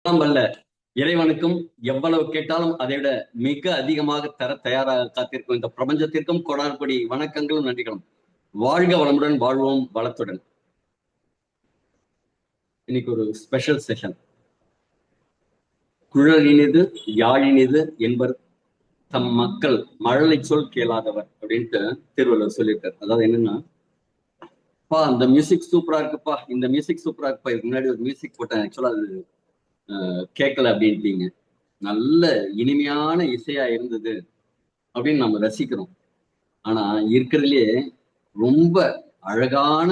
எல்லாம் வல்ல இறைவனுக்கும் எவ்வளவு கேட்டாலும் அதை விட மிக அதிகமாக தர தயாராக காத்திருக்கும் இந்த பிரபஞ்சத்திற்கும் கொடார்படி வணக்கங்களும் நன்றிகளும். வாழ்க வளமுடன், வாழ்வோம் வளத்துடன். இன்னைக்கு ஒரு ஸ்பெஷல் செஷன். குழலினிது யாழினிது என்பர் தம் மக்கள் மழலை சொல் கேளாதவர் அப்படின்ட்டு திருவள்ளுவர் சொல்லியிருக்காரு. அதாவது என்னன்னா, அந்த மியூசிக் சூப்பரா இருக்குப்பா, இந்த மியூசிக் சூப்பரா இருக்குப்பா, இதுக்கு முன்னாடி ஒரு மியூசிக் போட்டேன், ஆக்சுவலா அது கேட்கல அப்படின்ட்டீங்க. நல்ல இனிமையான இசையா இருந்தது அப்படின்னு நம்ம ரசிக்கிறோம். ஆனா இருக்கிறதுலயே ரொம்ப அழகான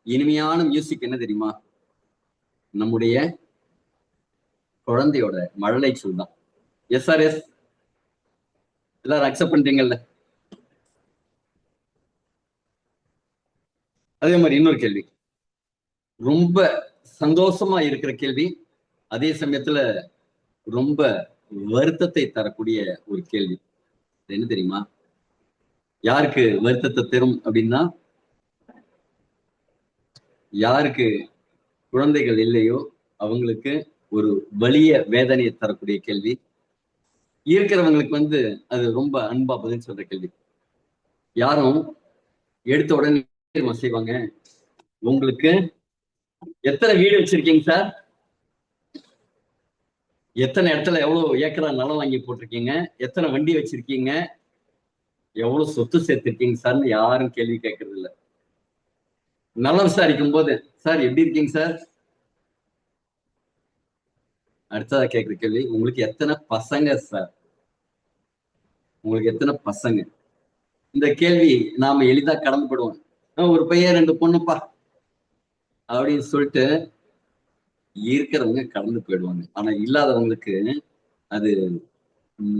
இனிமையான மியூசிக் என்ன தெரியுமா? நம்முடைய குழந்தையோட மழலை சொல் தான். எஸ்ஆர்எஸ் எல்லாரும் அக்செப்ட் பண்றீங்கல்ல? அதே மாதிரி இன்னொரு கேள்வி, ரொம்ப சந்தோஷமா இருக்கிற கேள்வி, அதே சமயத்துல ரொம்ப வருத்தத்தை தரக்கூடிய ஒரு கேள்வி. என்ன தெரியுமா? யாருக்கு வருத்தத்தை தரும் அப்படின்னா, யாருக்கு குழந்தைகள் இல்லையோ அவங்களுக்கு ஒரு வலிய வேதனையை தரக்கூடிய கேள்வி. இருக்கிறவங்களுக்கு அது ரொம்ப அன்பா பதில் சொல்ற கேள்வி. யாரும் எடுத்த உடனே செய்வாங்க, உங்களுக்கு எத்தனை வீடு வச்சிருக்கீங்க சார், எத்தனை இடத்துல எவ்வளவு ஏக்கரா நிலம் வாங்கி போட்டிருக்கீங்க, எத்தனை வண்டி வச்சிருக்கீங்க, எவ்வளவு சொத்து சேர்த்திருக்கீங்க சார்னு யாரும் கேள்வி கேட்கறது இல்லை. நலம் விசாரிக்கும் போது, சார் எப்படி இருக்கீங்க சார், அடுத்ததா கேட்கிற கேள்வி, உங்களுக்கு எத்தனை பசங்க சார், உங்களுக்கு எத்தனை பசங்க. இந்த கேள்வி நாம எளிதா கடந்து போடுவோம். ஒரு பையன் 2 பொண்ணுப்பா அப்படின்னு சொல்லிட்டு இருக்கிறவங்க கடந்து போயிடுவாங்க. ஆனா இல்லாதவங்களுக்கு அது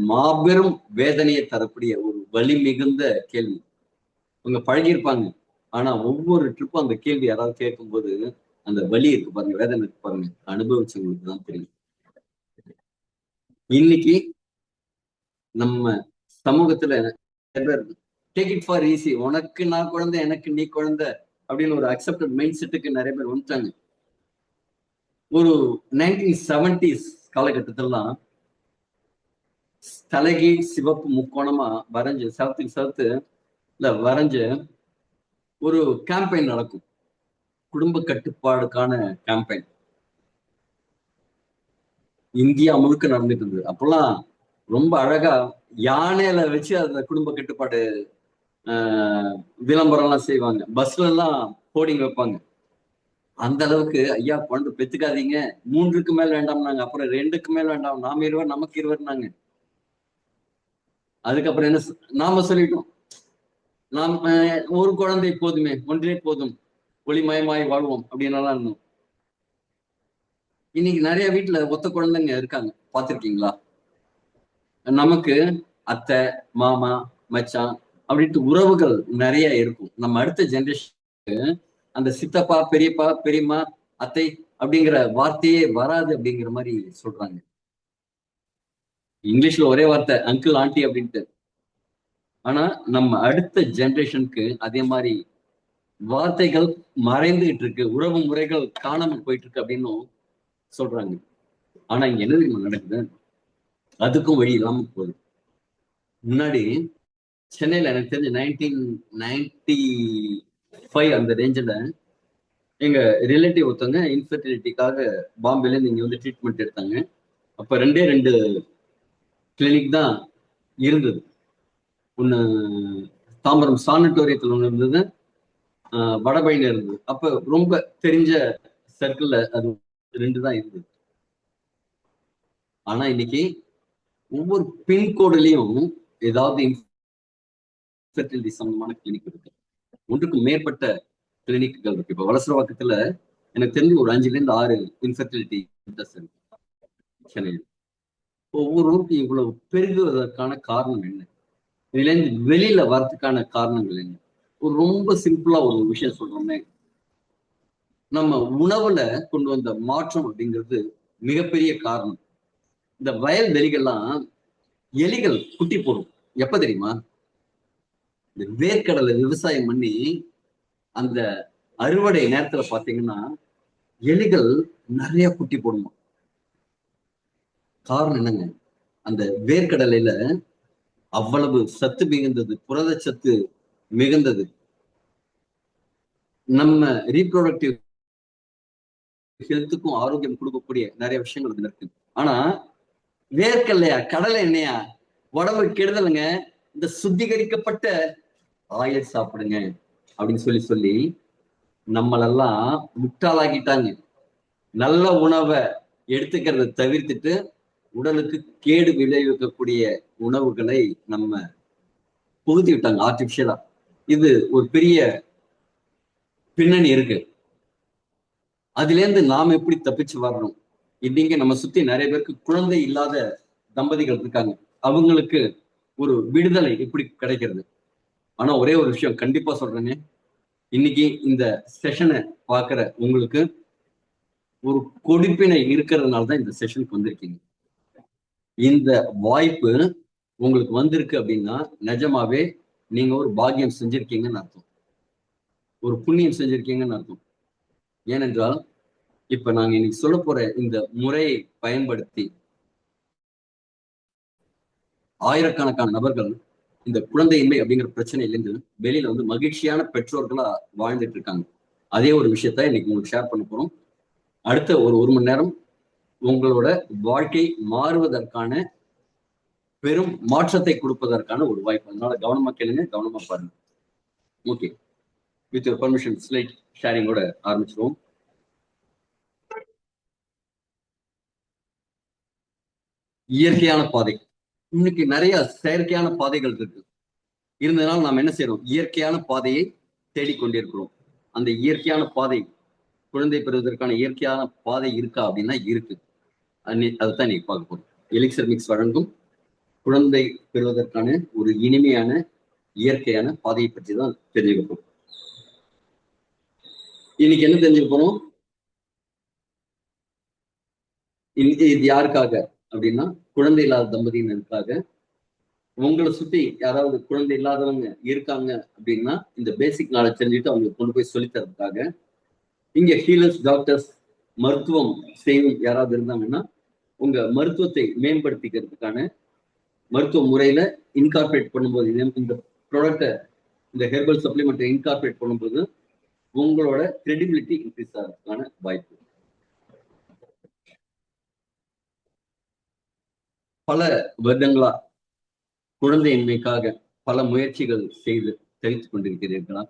மாபெரும் வேதனையை தரக்கூடிய ஒரு வலி மிகுந்த கேள்வி. அவங்க பழகியிருப்பாங்க. ஆனா ஒவ்வொரு ட்ரிப்பும் அந்த கேள்வி யாராவது கேட்கும்போது அந்த வலி இருக்கு பாருங்க, வேதனை இருக்கு பாருங்க, அனுபவிச்சவங்களுக்கு தான் தெரியும். இன்னைக்கு நம்ம சமூகத்துல டேக் இட் ஃபார் ஈஸி, உனக்கு நான் குழந்தை எனக்கு நீ குழந்தை அப்படின்னு ஒரு அக்செப்டட் மைண்ட் செட்டுக்கு நிறைய பேர் வந்துட்டாங்க. ஒரு 1970s காலகட்டத்திலாம் தலைகீழ் சிவப்பு முக்கோணமா வரைஞ்சு சவுத்துக்கு சவுத்து வரைஞ்சு ஒரு கேம்பெயின் நடக்கும், குடும்ப கட்டுப்பாடுக்கான கேம்பெயின். இந்தியா முழுக்க நடந்துட்டு இருந்தது. அப்பெல்லாம் ரொம்ப அழகா யானையில வச்சு அந்த குடும்ப கட்டுப்பாடு விளம்பரம் எல்லாம் செய்வாங்க. பஸ்ல எல்லாம் போர்டிங் வைப்பாங்க. அந்த அளவுக்கு ஐயா குழந்தை பெத்துக்காதீங்க, 3க்கு மேல் வேண்டாம்னாங்க. அப்புறம் 2க்கு மேல் வேண்டாம், நாம இருவர் நமக்கு இருவர்னாங்க. அதுக்கப்புறம் என்ன நாம சொல்லிட்டோம், நாம் ஒரு குழந்தை போதுமே, ஒன்றே போதும், ஒளிமயமாய் வாழ்வோம் அப்படின்னு எல்லாம் இருந்தோம். இன்னைக்கு நிறைய வீட்டுல ஒத்த குழந்தைங்க இருக்காங்க, பாத்திருக்கீங்களா? நமக்கு அத்தை, மாமா, மச்சான் அப்படின்ட்டு உறவுகள் நிறைய இருக்கும். நம்ம அடுத்த ஜெனரேஷன் அந்த சித்தப்பா, பெரியப்பா, பெரியம்மா, அத்தை அப்படிங்கிற வார்த்தையே வராது அப்படிங்கிற மாதிரி சொல்றாங்க. இங்கிலீஷ்ல ஒரே வார்த்தை அங்கிள், ஆண்டி அப்படின்ட்டு. ஆனா நம்ம அடுத்த ஜெனரேஷனுக்கு அதே மாதிரி வார்த்தைகள் மறைந்துகிட்டு இருக்கு, உறவு முறைகள் காணாமல் போயிட்டு இருக்கு அப்படின்னு சொல்றாங்க. ஆனா இங்க என்ன தெரியுமா நடக்குது? அதுக்கும் வழி இல்லாம போகுது. முன்னாடி சென்னையில எனக்கு தெரிஞ்ச 1995 அந்த ரேஞ்சில் எங்க ரிலேட்டிவ் ஒருத்தவங்க இன்ஃபர்டிலிட்டிக்காக பாம்பேல இருந்து இங்க வந்து ட்ரீட்மெண்ட் எடுத்தாங்க. அப்ப 2 கிளினிக் தான் இருந்தது. ஒண்ணு தாம்பரம் சானிட்டோரியத்தில் ஒண்ணு இருந்தது, வடபழனில இருந்தது. அப்ப ரொம்ப தெரிஞ்ச சர்க்கிள்ல அது 2 தான் இருந்தது. ஆனா இன்னைக்கு ஒவ்வொரு பின்கோடுலயும் ஏதாவது இன்ஃபர்டிலிட்டி சம்பந்தமான கிளினிக் இருக்கு. ஒன்றுக்கு மேற்பட்ட கிளினிக்குகள் இருக்கு. இப்ப வலசரவாக்கத்துல எனக்கு தெரிஞ்சு ஒரு 5ல இருந்து 6 இன்ஃபர்டிலிட்டி சென்டர்ஸ் இருக்கு சென்னையில். ஒவ்வொரு ஊருக்கும் இவ்வளவு பெருகுவதற்கான காரணம் என்ன? இதுல இருந்து வெளியில வர்றதுக்கான காரணங்கள் என்ன? ஒரு ரொம்ப சிம்பிளா ஒரு விஷயம் சொல்றோமே, நம்ம உணவுல கொண்டு வந்த மாற்றம் அப்படிங்கிறது மிகப்பெரிய காரணம். இந்த வயல் வெளிகள்லாம் எலிகள் குட்டி போடும். எப்ப தெரியுமா? இந்த வேர்க்கடலை விவசாயம் பண்ணி அந்த அறுவடை நேரத்துல பாத்தீங்கன்னா எலிகள் நிறைய குட்டி போடுமா. காரணம் என்னங்க, அந்த வேர்க்கடலையில அவ்வளவு சத்து மிகுந்தது, புரதச்சத்து மிகுந்தது, நம்ம ரீப்ரொடக்டிவ் ஹெல்த்துக்கும் ஆரோக்கியம் கொடுக்கக்கூடிய நிறைய விஷயங்கள் இதுல இருக்கு. ஆனா வேர்க்கல்லையா, கடலை எண்ணெயா, உடம்பு கெடுதலுங்க. இந்த சுத்திகரிக்கப்பட்ட ஆயில் சாப்பிடுங்க அப்படின்னு சொல்லி சொல்லி நம்மளெல்லாம் முட்டாளாக்கிட்டாங்க. நல்ல உணவை எடுத்துக்கிறத தவிர்த்துட்டு உடலுக்கு கேடு விளைவிக்கக்கூடிய உணவுகளை நம்ம புகுத்தி விட்டாங்க ஆர்டிபிஷியலா. இது ஒரு பெரிய பின்னணி இருக்கு. அதுல இருந்து நாம எப்படி தப்பிச்சு வரணும்? இன்னைக்கு நம்ம சுத்தி நிறைய பேருக்கு குழந்தை இல்லாத தம்பதிகள் இருக்காங்க. அவங்களுக்கு ஒரு விடுதலை எப்படி கிடைக்கிறது? ஆனா ஒரே ஒரு விஷயம் கண்டிப்பா சொல்றேங்க, இன்னைக்கு இந்த செஷனை பாக்குற உங்களுக்கு ஒரு கொடுப்பினை இருக்கிறதுனாலதான் இந்த செஷனுக்கு வந்திருக்கீங்க. இந்த வாய்ப்பு உங்களுக்கு வந்திருக்கு அப்படின்னா நிஜமாவே நீங்க ஒரு பாக்கியம் செஞ்சிருக்கீங்கன்னு அர்த்தம், ஒரு புண்ணியம் செஞ்சிருக்கீங்கன்னு அர்த்தம். ஏனென்றால் இப்ப நாங்க இன்னைக்கு சொல்ல போற இந்த முறையை பயன்படுத்தி ஆயிரக்கணக்கான நபர்கள் இந்த குழந்தையின்மை அப்படிங்கிற பிரச்சனையிலிருந்து வெளியில வந்து மகிழ்ச்சியான பெற்றோர்களா வாழ்ந்துட்டு இருக்காங்க. அதே ஒரு விஷயத்த இன்னைக்கு உங்களுக்கு ஷேர் பண்ண போறோம். அடுத்த ஒரு மணி நேரம் உங்களோட வாழ்க்கை மாறுவதற்கான பெரும் மாற்றத்தை கொடுப்பதற்கான ஒரு வாய்ப்பு. அதனால கவனமா கேளுங்க, கவனமா பாருங்க. Okay, with your permission slide ஷேரிங்கோட ஆரம்பிச்சிருவோம். இயற்கையான பாதை. இன்னைக்கு நிறைய செயற்கையான பாதைகள் இருக்கு. இருந்ததுனால நாம் என்ன செய்யறோம்? இயற்கையான பாதையை தேடிக்கொண்டிருக்கிறோம். அந்த இயற்கையான பாதை, குழந்தை பெறுவதற்கான இயற்கையான பாதை இருக்கா அப்படின்னா இருக்கு. அதைத்தான் நீங்க பார்க்க போறோம். எலிக்சர் மிக்ஸ் வழங்கும் குழந்தை பெறுவதற்கான ஒரு இனிமையான இயற்கையான பாதையை பற்றி தான் தெரிஞ்சுக்க போறோம். இன்னைக்கு என்ன தெரிஞ்சுக்க போறோம்? இது யாருக்காக அப்படின்னா குழந்தை இல்லாத தம்பதியினருக்காக. உங்களை சுத்தி யாராவது குழந்தை இல்லாதவங்க இருக்காங்க அப்படின்னா இந்த பேசிக் நாலேஜ் தெரிஞ்சுட்டு அவங்களுக்கு கொண்டு போய் சொல்லி தரதுக்காக. இங்க ஹீலர்ஸ், டாக்டர்ஸ், மருத்துவம் செய்யும் யாராவது இருந்தாங்கன்னா உங்க மருத்துவத்தை மேம்படுத்திக்கிறதுக்கான மருத்துவ முறையில இன்கார்பரேட் பண்ணும்போது, இந்த ப்ராடக்டை, இந்த ஹெர்பல் சப்ளிமெண்ட்டை இன்கார்பரேட் பண்ணும்போது உங்களோட கிரெடிபிலிட்டி இன்க்ரீஸ் ஆகிறதுக்கான வாய்ப்பு. பல வருடங்களா குழந்தையின்மைக்காக பல முயற்சிகள் செய்து தெரிவித்துக் கொண்டிருக்கிறீர்களா?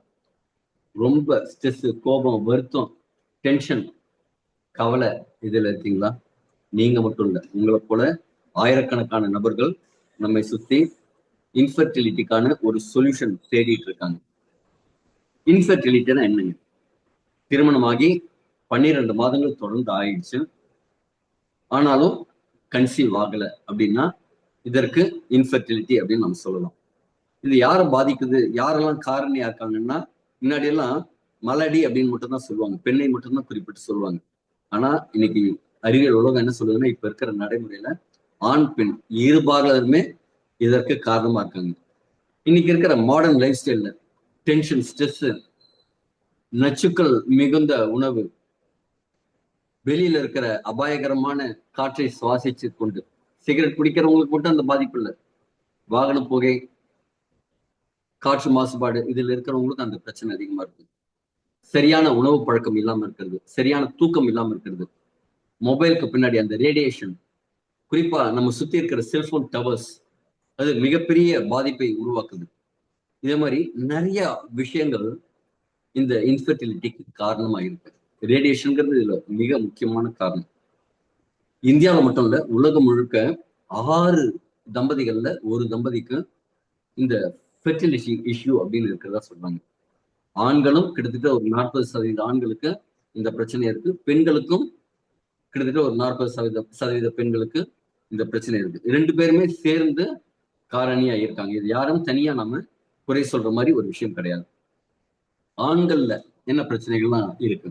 ரொம்ப ஸ்ட்ரெஸ், கோபம், வருத்தம், டென்ஷன், கவலை இதுல இருக்கீங்களா? நீங்க மட்டும் இல்ல, உங்களை போல ஆயிரக்கணக்கான நபர்கள் நம்மை சுத்தி இன்ஃபர்டிலிட்டிக்கான ஒரு சொல்யூஷன் தேடிட்டு இருக்காங்க. இன்ஃபர்டிலிட்டினா என்னங்க? திருமணமாகி 12 மாதங்கள் தொடர்ந்து ஆயிடுச்சு, ஆனாலும் கன்சீவ் ஆகல அப்படின்னா இதற்கு இன்ஃபர்டிலிட்டி அப்படின்னு நம்ம சொல்லலாம். இது யாரை பாதிக்குது, யாரெல்லாம் காரணியா இருக்காங்கன்னா, முன்னாடி எல்லாம் மலடி அப்படின்னு மட்டும் தான் சொல்லுவாங்க, பெண்ணை மட்டும்தான் குறிப்பிட்டு சொல்லுவாங்க. ஆனா இன்னைக்கு அறிவியல் உலகம் என்ன சொல்லுதுன்னா, இப்ப இருக்கிற நடைமுறையில ஆண் பெண் இருபாலருமே இதற்கு காரணமா இருக்காங்க. இன்னைக்கு இருக்கிற மாடர்ன் லைஃப் ஸ்டைல்ல டென்ஷன், ஸ்ட்ரெஸ், நச்சுக்கள் மிகுந்த உணவு, வெளியில இருக்கிற அபாயகரமான காற்றை சுவாசிச்சு கொண்டு, சிகரெட் பிடிக்கிறவங்களுக்கு மட்டும் அந்த பாதிப்பு இல்லை, வாகன புகை, காற்று மாசுபாடு இதுல இருக்கிறவங்களுக்கு அந்த பிரச்சனை அதிகமா இருக்கு. சரியான உணவு பழக்கம் இல்லாம இருக்கிறது, சரியான தூக்கம் இல்லாம இருக்கிறது, மொபைலுக்கு பின்னாடி அந்த ரேடியேஷன், குறிப்பா நம்ம சுத்தி இருக்கிற செல்போன் டவர்ஸ், அது மிகப்பெரிய பாதிப்பை உருவாக்குது. இதே மாதிரி நிறைய விஷயங்கள் இந்த இன்ஃபர்டிலிட்டிக்கு காரணமா இருக்கு. ரேடியேஷன்ங்கிறது இதுல மிக முக்கியமான காரணம். இந்தியாவில் மட்டும் இல்ல, உலகம் முழுக்க 6 தம்பதிகள்ல ஒரு தம்பதிக்கு இந்த ஃபெர்டிலிட்டி இஷ்யூ அப்படின்னு இருக்கிறதா சொல்றாங்க. ஆண்களும் கிட்டத்தட்ட ஒரு 40% ஆண்களுக்கு இந்த பிரச்சனை இருக்கு, பெண்களுக்கும் கிட்டத்தட்ட ஒரு 40% பெண்களுக்கு இந்த பிரச்சனை இருக்கு. 2 பேருமே சேர்ந்து காரணியா இருக்காங்க. இது யாரும் தனியா நாம குறை சொல்ற மாதிரி ஒரு விஷயம் கிடையாது. ஆண்கள்ல என்ன பிரச்சனைகள்லாம் இருக்கு?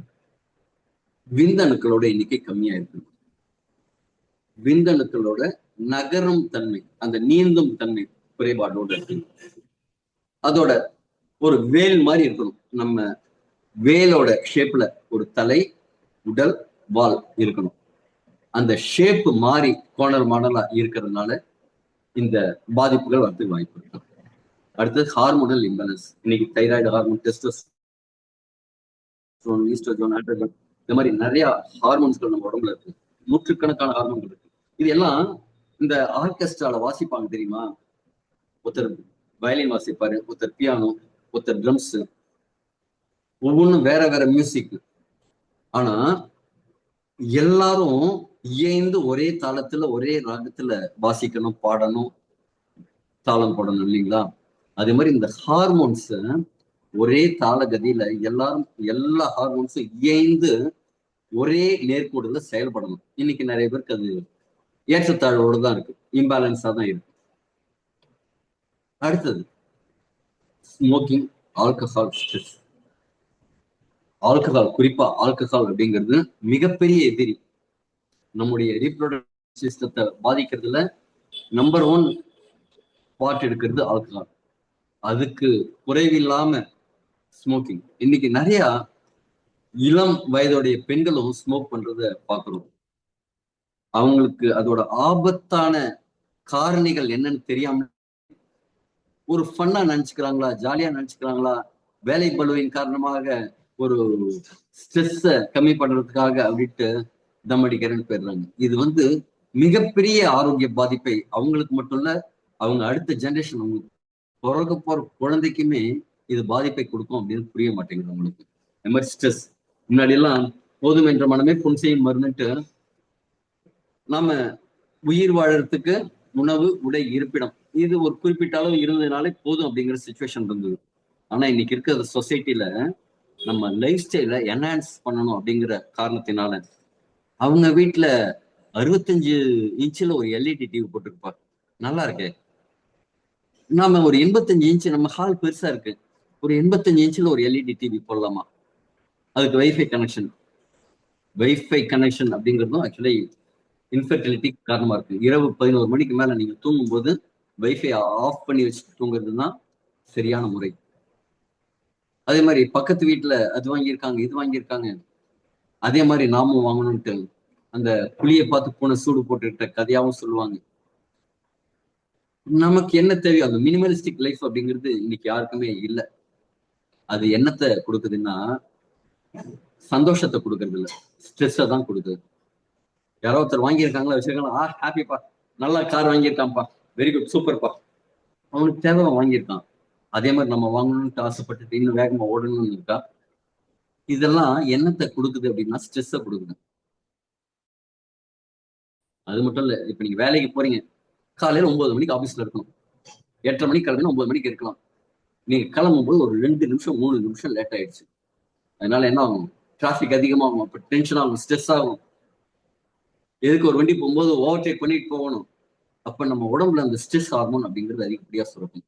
விந்தணுக்களோட எண்ணிக்கை கம்மியா இருக்கு, விந்தணுக்களோட நகரும் தன்மை, அந்த நீந்தும் தன்மை குறைபாடோடு இருக்கு. அதோட ஒரு வேல் மாதிரி இருக்கணும், நம்ம வேலோட ஷேப்ல ஒரு தலை, உடல், வால் இருக்கணும். அந்த ஷேப் மாறி கோணல் மாடலா இருக்கிறதுனால இந்த பாதிப்புகள் வரதுக்கு வாய்ப்பு இருக்கு. அடுத்தது ஹார்மோனல் இம்பேலன்ஸ். இன்னைக்கு thyroid hormone, testosterone, oestrogen, androgen, இந்த மாதிரி நிறைய ஹார்மோன்ஸ்கள் நம்ம உடம்புல இருக்கு. நூற்றுக்கணக்கான ஹார்மோன்கள் இருக்கு. இது எல்லாம் இந்த ஆர்கெஸ்ட்ரால வாசிப்பாங்க தெரியுமா? ஒருத்தர் வயலின் வாசிப்பாரு, ஒருத்தர் பியானோ, ஒருத்தர் ட்ரம்ஸ், ஒவ்வொன்றும் வேற வேற மியூசிக். ஆனா எல்லாரும் இயைந்து ஒரே தாளத்துல ஒரே ராகத்துல வாசிக்கணும், பாடணும், தாளம் போடணும் இல்லைங்களா? அதே மாதிரி இந்த ஹார்மோன்ஸ் ஒரே தாள கதியில எல்லாரும் எல்லா ஹார்மோன்ஸும் இயைந்து ஒரே நேர்கோடுல செயல்படணும். இன்னைக்கு நிறைய பேருக்கு அது ஏற்றத்தாழ்வோடு தான் இருக்கு, இம்பேலன்ஸா தான் இருக்கு. அடுத்தது ஸ்மோக்கிங், ஆல்கஹால், ஸ்ட்ரெஸ். ஆல்கஹால், குறிப்பா ஆல்கஹால் அப்படிங்கிறது மிகப்பெரிய எதிரி. நம்முடைய ரீப்ரொடக்டிவ் சிஸ்டத்தை பாதிக்கிறதுல நம்பர் 1 பார்ட் எடுக்கிறது ஆல்கஹால். அதுக்கு குறைவில்லாம ஸ்மோக்கிங். இன்னைக்கு நிறைய இளம் வயதுடைய பெண்களும் ஸ்மோக் பண்றத பாக்குறோம். அவங்களுக்கு அதோட ஆபத்தான காரணிகள் என்னன்னு தெரியாம ஒரு ஃபன்னா நினைச்சுக்கிறாங்களா, ஜாலியா நினைச்சுக்கிறாங்களா, வேலை பளுவின் காரணமாக ஒரு ஸ்ட்ரெஸ்ஸ கம்மி பண்றதுக்காக அப்படின்ட்டு தம் அடிக்கிறேன்னு போயிடுறாங்க. இது மிகப்பெரிய ஆரோக்கிய பாதிப்பை அவங்களுக்கு மட்டும் இல்ல, அவங்க அடுத்த ஜெனரேஷன், அவங்களுக்கு பிறக்க போற குழந்தைக்குமே இது பாதிப்பை கொடுக்கும் அப்படின்னு புரிய மாட்டேங்குது அவங்களுக்கு. இந்த மாதிரி ஸ்ட்ரெஸ். முன்னாடி எல்லாம் போதும் என்ற மனமே புன் செய்யும் மருந்துட்டு நாம உயிர் வாழறதுக்கு உணவு, உடை, இருப்பிடம் இது ஒரு குறிப்பிட்ட அளவு இருந்ததுனாலே போதும் அப்படிங்கிற சுச்சுவேஷன் இருந்தது. ஆனா இன்னைக்கு இருக்கிற சொசைட்டில நம்ம லைஃப் ஸ்டைல என்ஹான்ஸ் பண்ணணும் அப்படிங்கிற காரணத்தினால அவங்க வீட்டுல 65 இன்ச்சில் ஒரு எல்இடி டிவி போட்டிருப்பாங்க. நல்லா இருக்கு. நாம ஒரு 85 இன்ச், நம்ம ஹால் பெருசா இருக்கு, ஒரு 85 இன்ச்சில் ஒரு எல்இடி டிவி போடலாமா? அதுக்கு வைஃபை கனெக்ஷன் அப்படிங்கிறதும் ஆக்சுவலி இன்ஃபர்டிலிட்டி காரணமா இருக்கு. இரவு 11 மணிக்கு மேல நீங்க தூங்கும் போது வைஃபை ஆஃப் பண்ணி வச்சுட்டு தூங்குறது தான் சரியான முறை. அதே மாதிரி பக்கத்து வீட்டுல அது வாங்கியிருக்காங்க, இது வாங்கியிருக்காங்க, அதே மாதிரி நாமும் வாங்கணும்ட்டு அந்த புளியை பார்த்து பூனை சூடு போட்டுக்கிட்ட கதையாவும் சொல்லுவாங்க. நமக்கு என்ன தேவையோ அந்த மினிமலிஸ்டிக் லைஃப் அப்படிங்கிறது இன்னைக்கு யாருக்குமே இல்லை. அது என்னத்தை கொடுக்குதுன்னா சந்தோஷத்தை கொடுக்கறது இல்லை, ஸ்ட்ரெஸ்ஸை தான் கொடுக்குது. யாரோ ஒருத்தர் வாங்கியிருக்காங்களா, வச்சிருக்காங்களா, ஹாப்பிப்பா, நல்லா கார் வாங்கியிருக்கான்ப்பா, வெரி குட், சூப்பர்ப்பா, அவனுக்கு தேவை வாங்கியிருக்கான். அதே மாதிரி நம்ம வாங்கணும்னு ஆசைப்பட்டுட்டு இன்னும் வேகமா ஓடணும்னு இருக்கா. இதெல்லாம் என்னத்தை கொடுக்குது அப்படின்னா ஸ்ட்ரெஸ்ஸை கொடுக்குது. அது மட்டும் இல்ல, இப்ப நீங்க வேலைக்கு போறீங்க, காலையில 9 மணிக்கு ஆபீஸ்ல இருக்கணும், 8:30 மணிக்கு கிளம்பினா 9 மணிக்கு இருக்கலாம். நீங்க கிளம்பும் போது ஒரு 2 நிமிஷம் 3 நிமிஷம் லேட் ஆயிடுச்சு, அதனால என்ன ஆகும்? டிராபிக் அதிகமாகும், அப்ப டென்ஷன் ஆகும், ஸ்ட்ரெஸ் ஆகும். எதுக்கு ஒரு வண்டி போகும்போது ஓவர்டேக் பண்ணிட்டு போகணும். அப்ப நம்ம உடம்புல அந்த ஸ்ட்ரெஸ் ஹார்மோன் அப்படிங்கிறது அதிகப்படியா சுரக்கும்.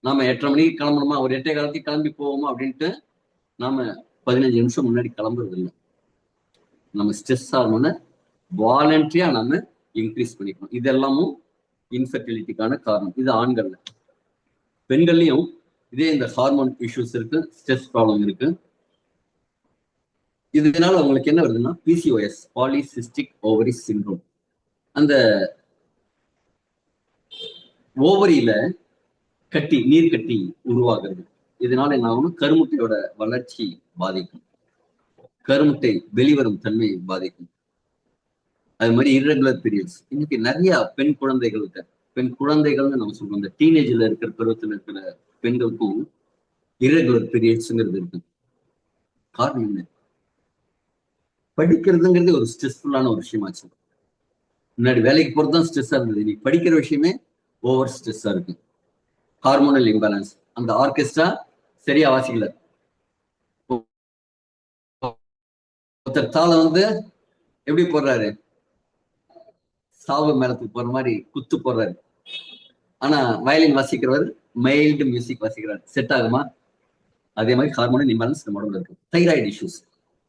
நாம 8:30 மணிக்கு கிளம்பணுமா, ஒரு 8:15 கிளம்பி போவோமா அப்படின்ட்டு நாம 15 நிமிஷம் முன்னாடி கிளம்புறது இல்லை. நம்ம ஸ்ட்ரெஸ் ஹார்மோனை வாலண்டரியா நாம இன்க்ரீஸ் பண்ணிக்கணும். இதெல்லாமும் இன்ஃபர்டிலிட்டிக்கான காரணம். இது ஆண்கள்ல. பெண்கள்லயும் இதே இந்த ஹார்மோன் இஷ்யூஸ் இருக்கு, ஸ்ட்ரெஸ் ப்ராப்ளம் இருக்கு. இதனால அவங்களுக்கு என்ன வருதுன்னா பிசிஓஎஸ், பாலிசிஸ்டிக் ஓவரி சிண்ட்ரோம். அந்த ஓவரியில கட்டி, நீர் கட்டி உருவாகிறது. இதனால என்ன ஆகும்? கருமுட்டையோட வளர்ச்சி பாதிக்கும், கருமுட்டை வெளிவரும் தன்மையை பாதிக்கும். அது மாதிரி இர்ரெகுலர் பீரியட்ஸ். இன்னைக்கு நிறைய பெண் குழந்தைகள்னு நம்ம சொல்றோம், இந்த டீனேஜ்ல இருக்கிற பருவத்தில் இருக்கிற பெண்களுக்கும் இர்ரெகுலர் பீரியட்ஸ்ங்கிறது இருக்கு. காரணம் என்ன? படிக்கிறதுங்கிறது ஒரு ஸ்ட்ரெஸ்ஃபுல்லான ஒரு விஷயமாச்சு. முன்னாடி வேலைக்கு போறதுதான் ஸ்ட்ரெஸ்ஸா இருந்தது, இன்னைக்கு படிக்கிற விஷயமே ஓவர் ஸ்ட்ரெஸ்ஸா இருக்கு. Hormonal imbalance. அந்த ஆர்கெஸ்ட்ரா சரியா வாசிக்கல, ஒருத்தர் தாளம் எப்படி போடுறாரு, சாவு மேளத்துக்கு போற மாதிரி குத்து போடுறாரு. ஆனா வயலின் வாசிக்கிறவர் மைல்டு மியூசிக் வாசிக்கிறார். செட் ஆகுமா? அதே மாதிரி ஹார்மோனல் இம்பேலன்ஸ் நம்ம உடம்புல இருக்கு. Thyroid issues.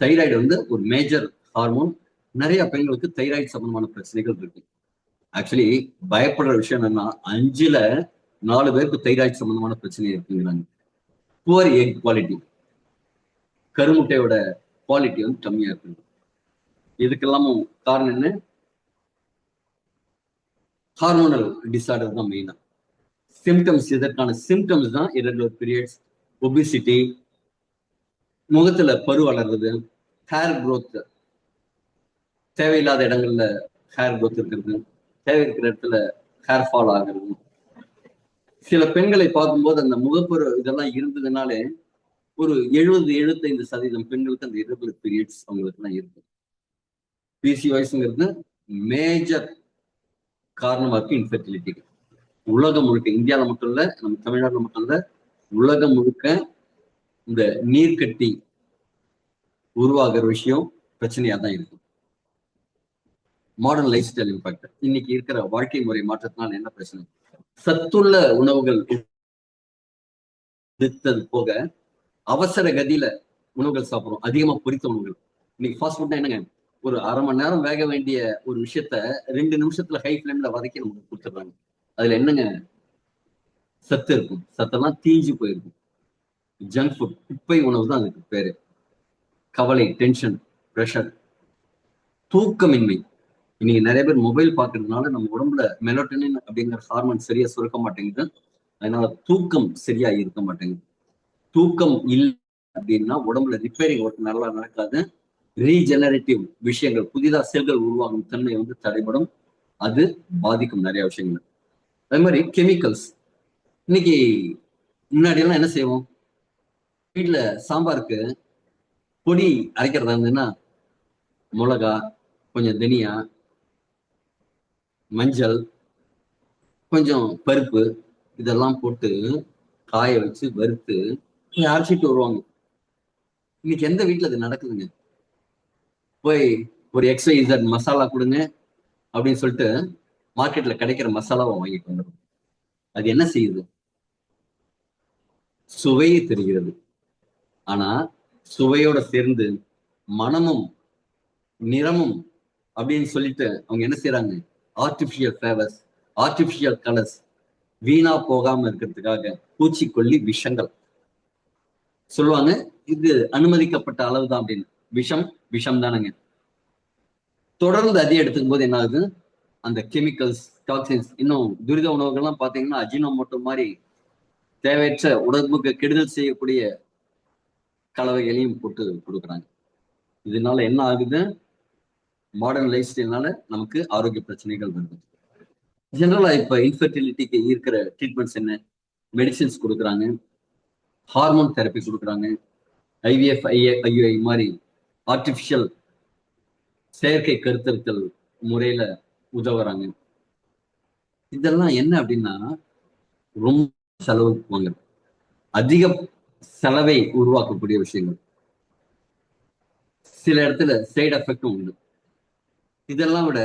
தைராய்டு ஒரு மேஜர் ஹார்மோன். நிறைய பெண்களுக்கு தைராய்டு சம்பந்தமான பிரச்சனைகள் இருக்கு. ஆக்சுவலி பயப்படுற விஷயம் என்னன்னா 5ல் 4 பேருக்கு தைராய்டு சம்பந்தமான பிரச்சனை இருக்குங்கிறாங்க. புவர் எக் குவாலிட்டி, கருமுட்டையோட குவாலிட்டி கம்மியா இருக்கு. இதுக்கெல்லாமும் காரணம் என்ன? ஹார்மோனல் டிசார்டர் தான் மெயினா. சிம்டம்ஸ், இதற்கான சிம்டம்ஸ் தான் irregular பீரியட்ஸ், ஒபிசிட்டி, முகத்துல பரு வளர்றது, ஹேர் growth, தேவையில்லாத இடங்கள்ல ஹேர் growth இருக்கிறது, தேவை இருக்கிற இடத்துல ஹேர் ஃபால் ஆகிறது. சில பெண்களை பார்க்கும்போது அந்த முகப்பரு இதெல்லாம் இருந்ததுனாலே ஒரு 70-75% பெண்களுக்கு அந்த irregular பீரியட்ஸ் அவங்களுக்கு எல்லாம் இருக்கு. பிசிஓஎஸ்ங்கிறது மேஜர் காரணமா இருக்கு இன்ஃபெர்டிலிட்டிக்கு. உலகம் முழுக்க, இந்தியாவில் மட்டும் இல்ல, நம்ம தமிழ்நாட்டில் மட்டும் இல்ல, உலகம் முழுக்க இந்த நீர்க்கட்டி உருவாகிற விஷயம் பிரச்சனையா தான் இருக்கு. Modern life style impact. இன்னைக்கு இருக்கிற வாழ்க்கை முறை மாற்றத்தினால என்ன பிரச்சனை? சத்துள்ள உணவுகள் எடுத்தது போக அவசர கதியில உணவுகள் சாப்பிடுறோம், அதிகமா பொரித்த உணவுகள். இன்னைக்கு ஃபாஸ்ட் ஃபுட்னா என்னங்க, ஒரு அரை மணி நேரம் வேக வேண்டிய ஒரு விஷயத்த 2 நிமிஷத்துல ஹை ஃபிளேம்ல வதக்கி நமக்கு கொடுத்துடுறாங்க. அதுல என்னங்க சத்து இருக்கும்? சத்தெல்லாம் தீஞ்சு போயிருக்கும். ஜங்க் ஃபுட், குப்பை உணவு தான் அதுக்கு பேரு. கவலை, டென்ஷன், ப்ரெஷர், தூக்கமின்மை. இன்னைக்கு நிறைய பேர் மொபைல் பார்க்கறதுனால நம்ம உடம்புல மெலோட்டனின் அப்படிங்கிற ஹார்மோன் சரியா சுரக்க மாட்டேங்குது. அதனால தூக்கம் சரியா இருக்க மாட்டேங்குது. தூக்கம் இல்லை அப்படின்னா உடம்புல ரிப்பேரிங் ஒர்க் நல்லா நடக்காது. ரீஜெனரேட்டிவ் விஷயங்கள், புதிதா செல்கள் உருவாகும் தன்மை வந்து தடைபடும். அது பாதிக்கும் நிறைய விஷயங்கள். அதே மாதிரி கெமிக்கல்ஸ். இன்னைக்கு முன்னாடி எல்லாம் என்ன செய்வோம்? வீட்டுல சாம்பாருக்கு பொடி அரைக்கிறதா இருந்ததுன்னா மிளகா, கொஞ்சம் தனியா, மஞ்சள், கொஞ்சம் பருப்பு, இதெல்லாம் போட்டு காய வச்சு வறுத்து அரைச்சிட்டு வருவாங்க. இன்னைக்கு எந்த வீட்டுல அது நடக்குதுங்க? போய் ஒரு XYZ மசாலா கொடுங்க அப்படின்னு சொல்லிட்டு மார்க்கெட்ல கிடைக்கிற மசாலாவை வாங்கிட்டு வந்துடும். அது என்ன செய்யுது? சுவையை தெரிகிறது. ஆனா சுவையோட சேர்ந்து மனமும் நிறமும் அப்படின்னு சொல்லிட்டு அவங்க என்ன செய்யறாங்க? ஆர்டிபிஷியல் ஃபிளேவர்ஸ், ஆர்டிபிஷியல் கலர்ஸ், வீணா போகாம இருக்கிறதுக்காக பூச்சிக்கொல்லி விஷங்கள் சொல்லுவாங்க. இது அனுமதிக்கப்பட்ட அளவு தான் அப்படின்னு. விஷம் விஷம் தானுங்க. தொடர்ந்து அதிகம் எடுத்துக்கும் போது என்ன ஆகுது? அந்த கெமிக்கல்ஸ், டாக்ஸின்ஸ், இன்னும் துரித உணவுகள்லாம் பாத்தீங்கன்னா அஜினோமோட்டோ மாதிரி தேவையற்ற உடம்புக்கு கெடுதல் செய்யக்கூடிய கலவைகளையும் போட்டு கொடுக்குறாங்க. இதனால என்ன ஆகுது? மாடர்ன் லைஃப் ஸ்டைல்னால நமக்கு ஆரோக்கிய பிரச்சனைகள் வருது. ஜெனரலா இப்ப இன்ஃபெர்டிலிட்டிக்கு இருக்கிற ட்ரீட்மெண்ட்ஸ் என்ன? மெடிசின்ஸ் கொடுக்குறாங்க, ஹார்மோன் தெரப்பி கொடுக்குறாங்க, IVF, IUI மாதிரி ஆர்டிபிஷியல் செயற்கை கருத்தரித்தல் முறையில உதவுறாங்க. இதெல்லாம் என்ன அப்படின்னா ரொம்ப செலவு வாங்குறது, அதிக செலவை உருவாக்கக்கூடிய விஷயங்கள். சில இடத்துல சைடு எஃபெக்டும் உண்டு. இதெல்லாம் விட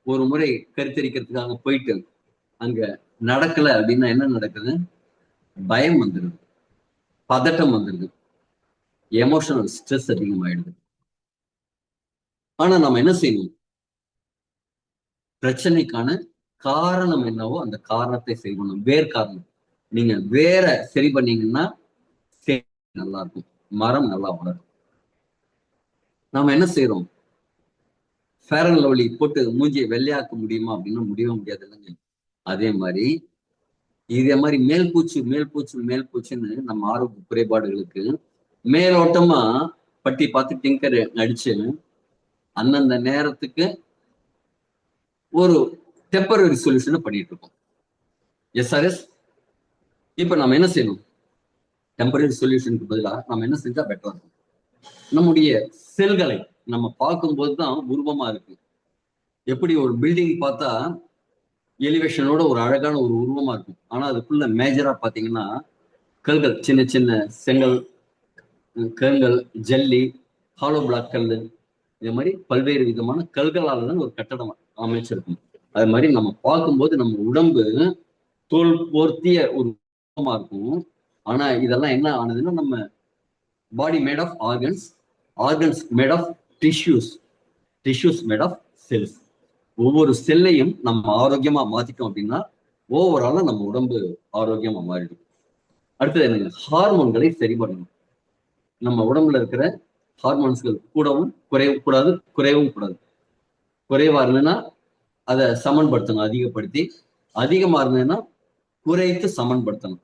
ஒரு முறை கருத்தரிக்கிறதுக்காக போயிட்டு அங்க நடக்கல அப்படின்னா என்ன நடக்குது? பயம் வந்துடுது, பதட்டம் வந்துடுது, எமோஷனல் ஸ்ட்ரெஸ் அதிகமாயிடுது. ஆனா நம்ம என்ன செய்யணும்? பிரச்சனைக்கான காரணம் என்னவோ அந்த காரணத்தை சரி பண்ணணும். வேர் காரணம். நீங்க வேற சரி பண்ணீங்கன்னா நல்லா இருக்கும், மரம் நல்லா வளரும். நாம என்ன செய்யறோம்? ஃபேர் அண்ட் லவ்லி போட்டு மூஞ்சியை வெள்ளையாக்க முடியுமா அப்படின்னா முடியவே முடியாது இல்லைங்க. அதே மாதிரி இதே மாதிரி மேல் பூச்சுன்னு நம்ம ஆரோக்கிய குறைபாடுகளுக்கு மேலோட்டமா பட்டி பார்த்து டிங்கர் அடிச்சு அந்தந்த நேரத்துக்கு ஒரு டெம்பரரி சொல்யூஷனை பண்ணிட்டு இருக்கோம். SRS. இப்ப நம்ம என்ன செய்யணும்? டெம்பரரி சொல்யூஷனுக்கு பதிலாக நம்ம என்ன செஞ்சா பெட்டரா இருக்கும்? நம்முடைய செல்களை நம்ம பார்க்கும்போது தான் உருவமா இருக்கு. எப்படி ஒரு பில்டிங் பார்த்தா எலிவேஷனோட ஒரு அழகான ஒரு உருவமா இருக்கும். ஆனா அதுக்குள்ள மேஜரா பாத்தீங்கன்னா கல்கள், சின்ன சின்ன செங்கல், கருங்கல், ஜல்லி, ஹாலோ பிளாக் கல், இது மாதிரி பல்வேறு விதமான கல்களால தான் ஒரு கட்டடம் அமைச்சிருக்கும். அது மாதிரி நம்ம பார்க்கும்போது நம்ம உடம்பு தோல் போர்த்திய ஒரு உருவமா இருக்கும். ஆனா இதெல்லாம் என்ன ஆனதுன்னா நம்ம body made of organs, organs made of tissues, tissues made of cells. ஒவ்வொரு செல்லையும் நம்ம ஆரோக்கியமா மாத்திட்டோம் அப்படின்னா ஓவராலா நம்ம உடம்பு ஆரோக்கியமா மாறிடும். அடுத்தது என்னங்க? ஹார்மோன்களை சரி பண்ணணும். நம்ம உடம்புல இருக்கிற ஹார்மோன்ஸ்கள் கூடவும் கூடாது, குறையவும் கூடாது. குறைவா இருந்ததுன்னா அதை சமன்படுத்தணும், அதிகப்படுத்தி. அதிகமா இருந்ததுன்னா குறைத்து சமன்படுத்தணும்.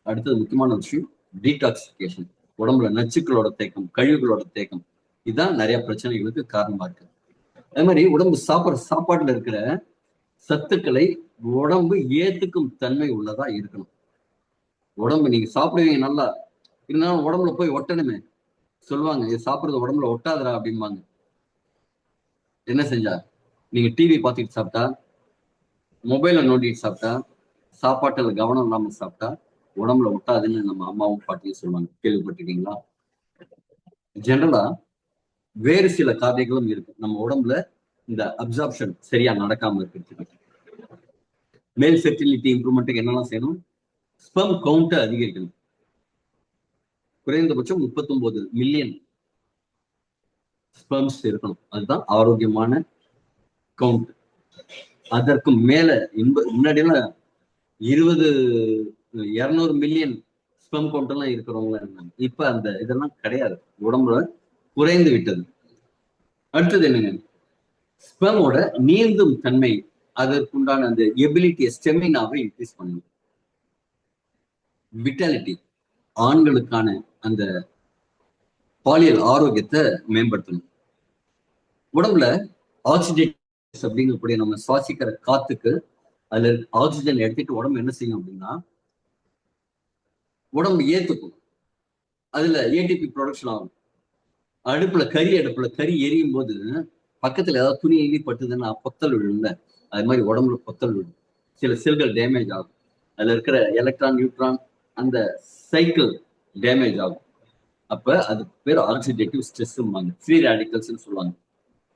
அடுத்தது முக்கியமான விஷயம் டீடாக்சிபிகேஷன். உடம்புல நச்சுக்களோட தேக்கம், கழிவுகளோட தேக்கம், இதுதான் நிறைய பிரச்சனைகளுக்கு காரணமா இருக்கு. அதே மாதிரி உடம்பு சாப்பிட்ற சாப்பாட்டுல இருக்கிற சத்துக்களை உடம்பு ஏத்துக்கும் தன்மை உள்ளதா இருக்கணும். உடம்பு நீங்க சாப்பிடுவீங்க நல்லா, இருந்தாலும் உடம்புல போய் ஒட்டணுமே. சொல்லுவாங்க, இது சாப்பிடுறது உடம்புல ஒட்டாதரா அப்படிம்பாங்க. என்ன செஞ்சா? நீங்க டிவி பார்த்துட்டு சாப்பிட்டா, மொபைலை நோண்டிட்டு சாப்பிட்டா, சாப்பாட்டுல கவனம் இல்லாம சாப்பிட்டா உடம்புல ஒட்டாதுன்னு நம்ம அம்மாவும் பாட்டியும் சொல்லுவாங்க. கேள்விப்பட்டிருக்கீங்களா? ஜெனரலா வேறு சில காரணிகளும் இருக்கு நம்ம உடம்புல இந்த அப்சார்ப்ஷன் சரியா நடக்காம இருக்கிறதுக்கு. மேல் ஃபெர்டிலிட்டி இம்ப்ரூவ்மெண்ட்டுக்கு என்னெல்லாம் செய்யணும்? ஸ்பெர்ம் கவுண்ட்டை அதிகரிக்கணும். குறைந்தபட்சம் 39 மில்லியன் ஸ்பெர்ம்ஸ் இருக்கணும். அதுதான் ஆரோக்கியமான கவுண்ட். அதற்கு மேல முன்னாடியெல்லாம் 200 மில்லியன் ஸ்பெர்ம் கவுண்ட் எல்லாம் இருக்கிறவங்க இருந்தாங்க. இப்ப அந்த இதெல்லாம் கிடையாது, உடம்புல குறைந்து விட்டது. அடுத்தது என்னங்க? ஸ்பெர்மோட நீந்தும் தன்மை, அதற்குண்டான அந்த எபிலிட்டியை, ஸ்டெமினாவை இன்க்ரீஸ் பண்ணணும். விட்டாலிட்டி, ஆண்களுக்கான அந்த பாலியல் ஆரோக்கியத்தை மேம்படுத்தணும். உடம்புல ஆக்சிஜன் அப்படிங்கக்கூடிய நம்ம சுவாசிக்கிற காத்துக்கு அதுல ஆக்சிஜன் எடுத்துட்டு உடம்பு என்ன செய்யும் அப்படின்னா, உடம்பு ஏத்துக்கும். அதுல ஏடிபி ப்ரொடக்ஷன் ஆகும். அடுப்புல கறி எரியும் போது பக்கத்துல ஏதாவது துணி எங்கி பட்டுதுன்னா பொத்தல் விழும்ல, அது மாதிரி உடம்புல பொத்தல் விழும். சில செல்கள் டேமேஜ் ஆகும். அதுல இருக்கிற எலக்ட்ரான், நியூட்ரான், அந்த சைக்கிள் டேமேஜ் ஆகும். அப்ப அது பேர் ஆக்சிடேட்டிவ் ஸ்ட்ரெஸ், ஃப்ரீ ரேடிக்கல்ஸ் சொல்லுவாங்க.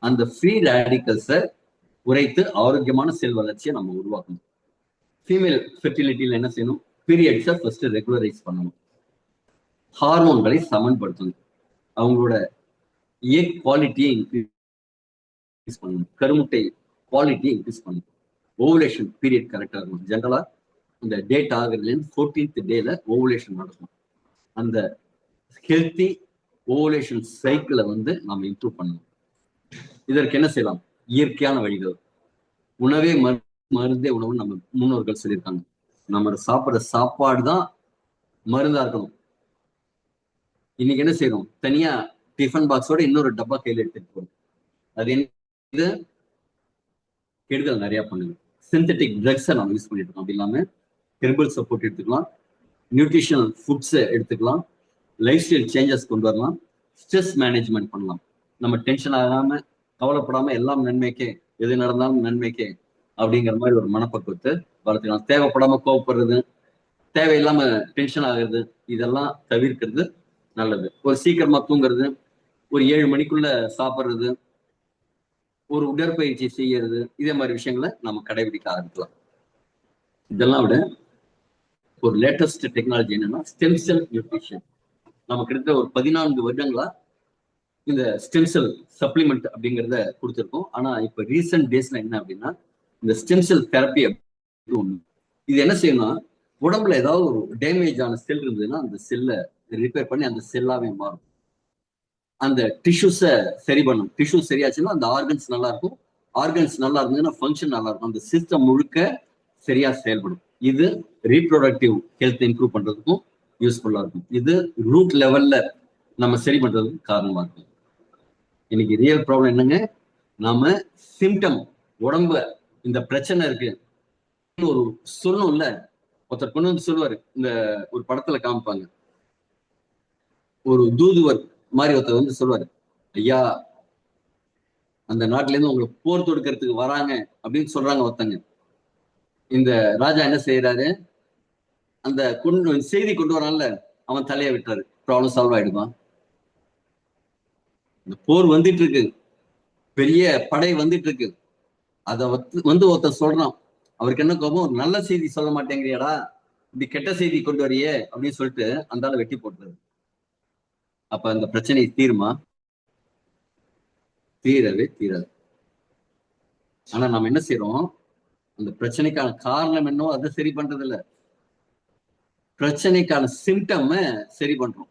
அந்த ஃப்ரீ ரேடிக்கல்ஸை குறைத்து ஆரோக்கியமான செல் வளர்ச்சியை நம்ம உருவாக்கணும். ஃபீமேல் ஃபெர்டிலிட்டியில் என்ன செய்யணும்? பீரியட்ஸை ஃபர்ஸ்ட் ரெகுலரைஸ் பண்ணணும். ஹார்மோன்களை சமன்படுத்தணும். அவங்களோட எக் குவாலிட்டியை இன்க்ரீஸ் பண்ணணும். கருமுட்டை குவாலிட்டியை இன்க்ரீஸ் பண்ணணும். ஓவுலேஷன் பீரியட் கரெக்டாக இருக்கணும். ஜென்ரலா இந்த டேட் ஆகுறதுலேருந்து 14th டேல ஓவுலேஷன் நடக்கும். அந்த ஹெல்த்தி ஓவுலேஷன் சைக்கிளை நம்ம இம்ப்ரூவ் பண்ணணும். இதற்கு என்ன செய்யலாம்? இயற்கையான வழிகள். உணவே மருந்தே உணவு நம்ம முன்னோர்கள் சொல்லியிருக்காங்க. நம்ம சாப்பிட்ற சாப்பாடு தான் மருந்தா இருக்கணும். இன்னைக்கு என்ன செய்யறோம்? தனியா டிஃபன் பாக்ஸோட இன்னொரு டப்பா கையில எடுத்துட்டு போறோம். அது என்ன? கெடுதல் நிறைய பண்ணுது. சிந்தட்டிக் ட்ரக்ஸை நம்ம யூஸ் பண்ணிட்டு இருக்கோம். அப்படி இல்லாம ஹெர்பல் சப்போர்ட் எடுத்துக்கலாம், நியூட்ரிஷனல் ஃபுட்ஸை எடுத்துக்கலாம், லைஃப் ஸ்டைல் சேஞ்சஸ் கொண்டு வரலாம், ஸ்ட்ரெஸ் மேனேஜ்மெண்ட் பண்ணலாம். நம்ம டென்ஷன் ஆகாம, கவலைப்படாம எல்லாம் நன்மைக்கே, எது நடந்தாலும் நன்மைக்கே அப்படிங்கிற மாதிரி ஒரு மனப்பக்குவத்தை வளர்த்துக்கலாம். தேவைப்படாம கோவப்படுறது, தேவையில்லாம டென்ஷன் ஆகுறது, இதெல்லாம் தவிர்க்கிறது நல்லது. ஒரு சீக்கிரமா தூங்குறது, ஒரு 7 மணிக்குள்ள சாப்பிட்றது, ஒரு உடற்பயிற்சி செய்யறது, இதே மாதிரி விஷயங்களை நம்ம கடைபிடிக்க ஆரம்பிக்கலாம். இதெல்லாம் விட ஒரு லேட்டஸ்ட் டெக்னாலஜி என்னன்னா ஸ்டெம் செல் நியூட்ரிஷன். நம்ம கிட்டத்தட்ட ஒரு 14 வருடங்களா இந்த ஸ்டெம் செல் சப்ளிமெண்ட் அப்படிங்கிறத கொடுத்துருக்கோம். ஆனா இப்ப ரீசெண்ட் டேஸ்ல என்ன அப்படின்னா இந்த ஸ்டெம் செல் தெரப்பி ஒண்ணு. இது என்ன செய்யணும்னா, உடம்புல ஏதாவது ஒரு டேமேஜ் ஆன செல் இருந்ததுன்னா அந்த செல்லை ரிப்பேர் பண்ணி அந்த செல்லாவே மாறும். அந்த டிஷ்யூஸை சரி பண்ணும். டிஷ்யூ சரியாச்சுன்னா அந்த ஆர்கன்ஸ் நல்லா இருக்கும். ஆர்கன்ஸ் நல்லா இருந்ததுன்னா ஃபங்க்ஷன் நல்லா இருக்கும். அந்த சிஸ்டம் முழுக்க சரியா செயல்படும். இது ரீப்ரொடக்டிவ் ஹெல்த் இம்ப்ரூவ் பண்றதுக்கும் யூஸ்ஃபுல்லா இருக்கும். இது ரூட் லெவல்ல நம்ம சரி பண்றதுக்கு காரணமா இருக்கும். இன்னைக்கு ரியல் ப்ராப்ளம் என்னங்க? நாம சிம்டம், உடம்பு இந்த பிரச்சனை இருக்கு ஒரு சொல்லணும்ல. ஒருத்தர் கொண்டு வந்து சொல்லுவாரு, இந்த ஒரு படத்துல காமிப்பாங்க, ஒரு தூதுவர் மாதிரி ஒருத்தர் வந்து சொல்லுவாரு, ஐயா அந்த நாட்டுல இருந்து உங்களுக்கு போர் தொடுக்கிறதுக்கு வராங்க அப்படின்னு சொல்றாங்க ஒருத்தங்க. இந்த ராஜா என்ன செய்யறாரு? அந்த செய்தி கொண்டு வரான்ல, அவன் தலையை விட்டுறாரு. ப்ராப்ளம் சால்வ் ஆயிடுமா? இந்த போர் வந்துட்டு இருக்கு, பெரிய படை வந்துட்டு இருக்கு, அத வந்து ஒருத்தர் சொல்றான். அவருக்கு என்ன கோபம்? ஒரு நல்ல செய்தி சொல்ல மாட்டேங்கிறியாடா, இப்படி கெட்ட செய்தி கொண்டு வரையே அப்படின்னு சொல்லிட்டு அந்த ஆளை வெட்டி போட்டுறது. அப்ப அந்த பிரச்சனை தீருமா? தீரவே தீராது. ஆனா நம்ம என்ன செய்யறோம்? அந்த பிரச்சனைக்கான காரணம் என்னவோ அதை சரி பண்றது இல்ல, பிரச்சனைக்கான சிம்டம் சரி பண்றோம்.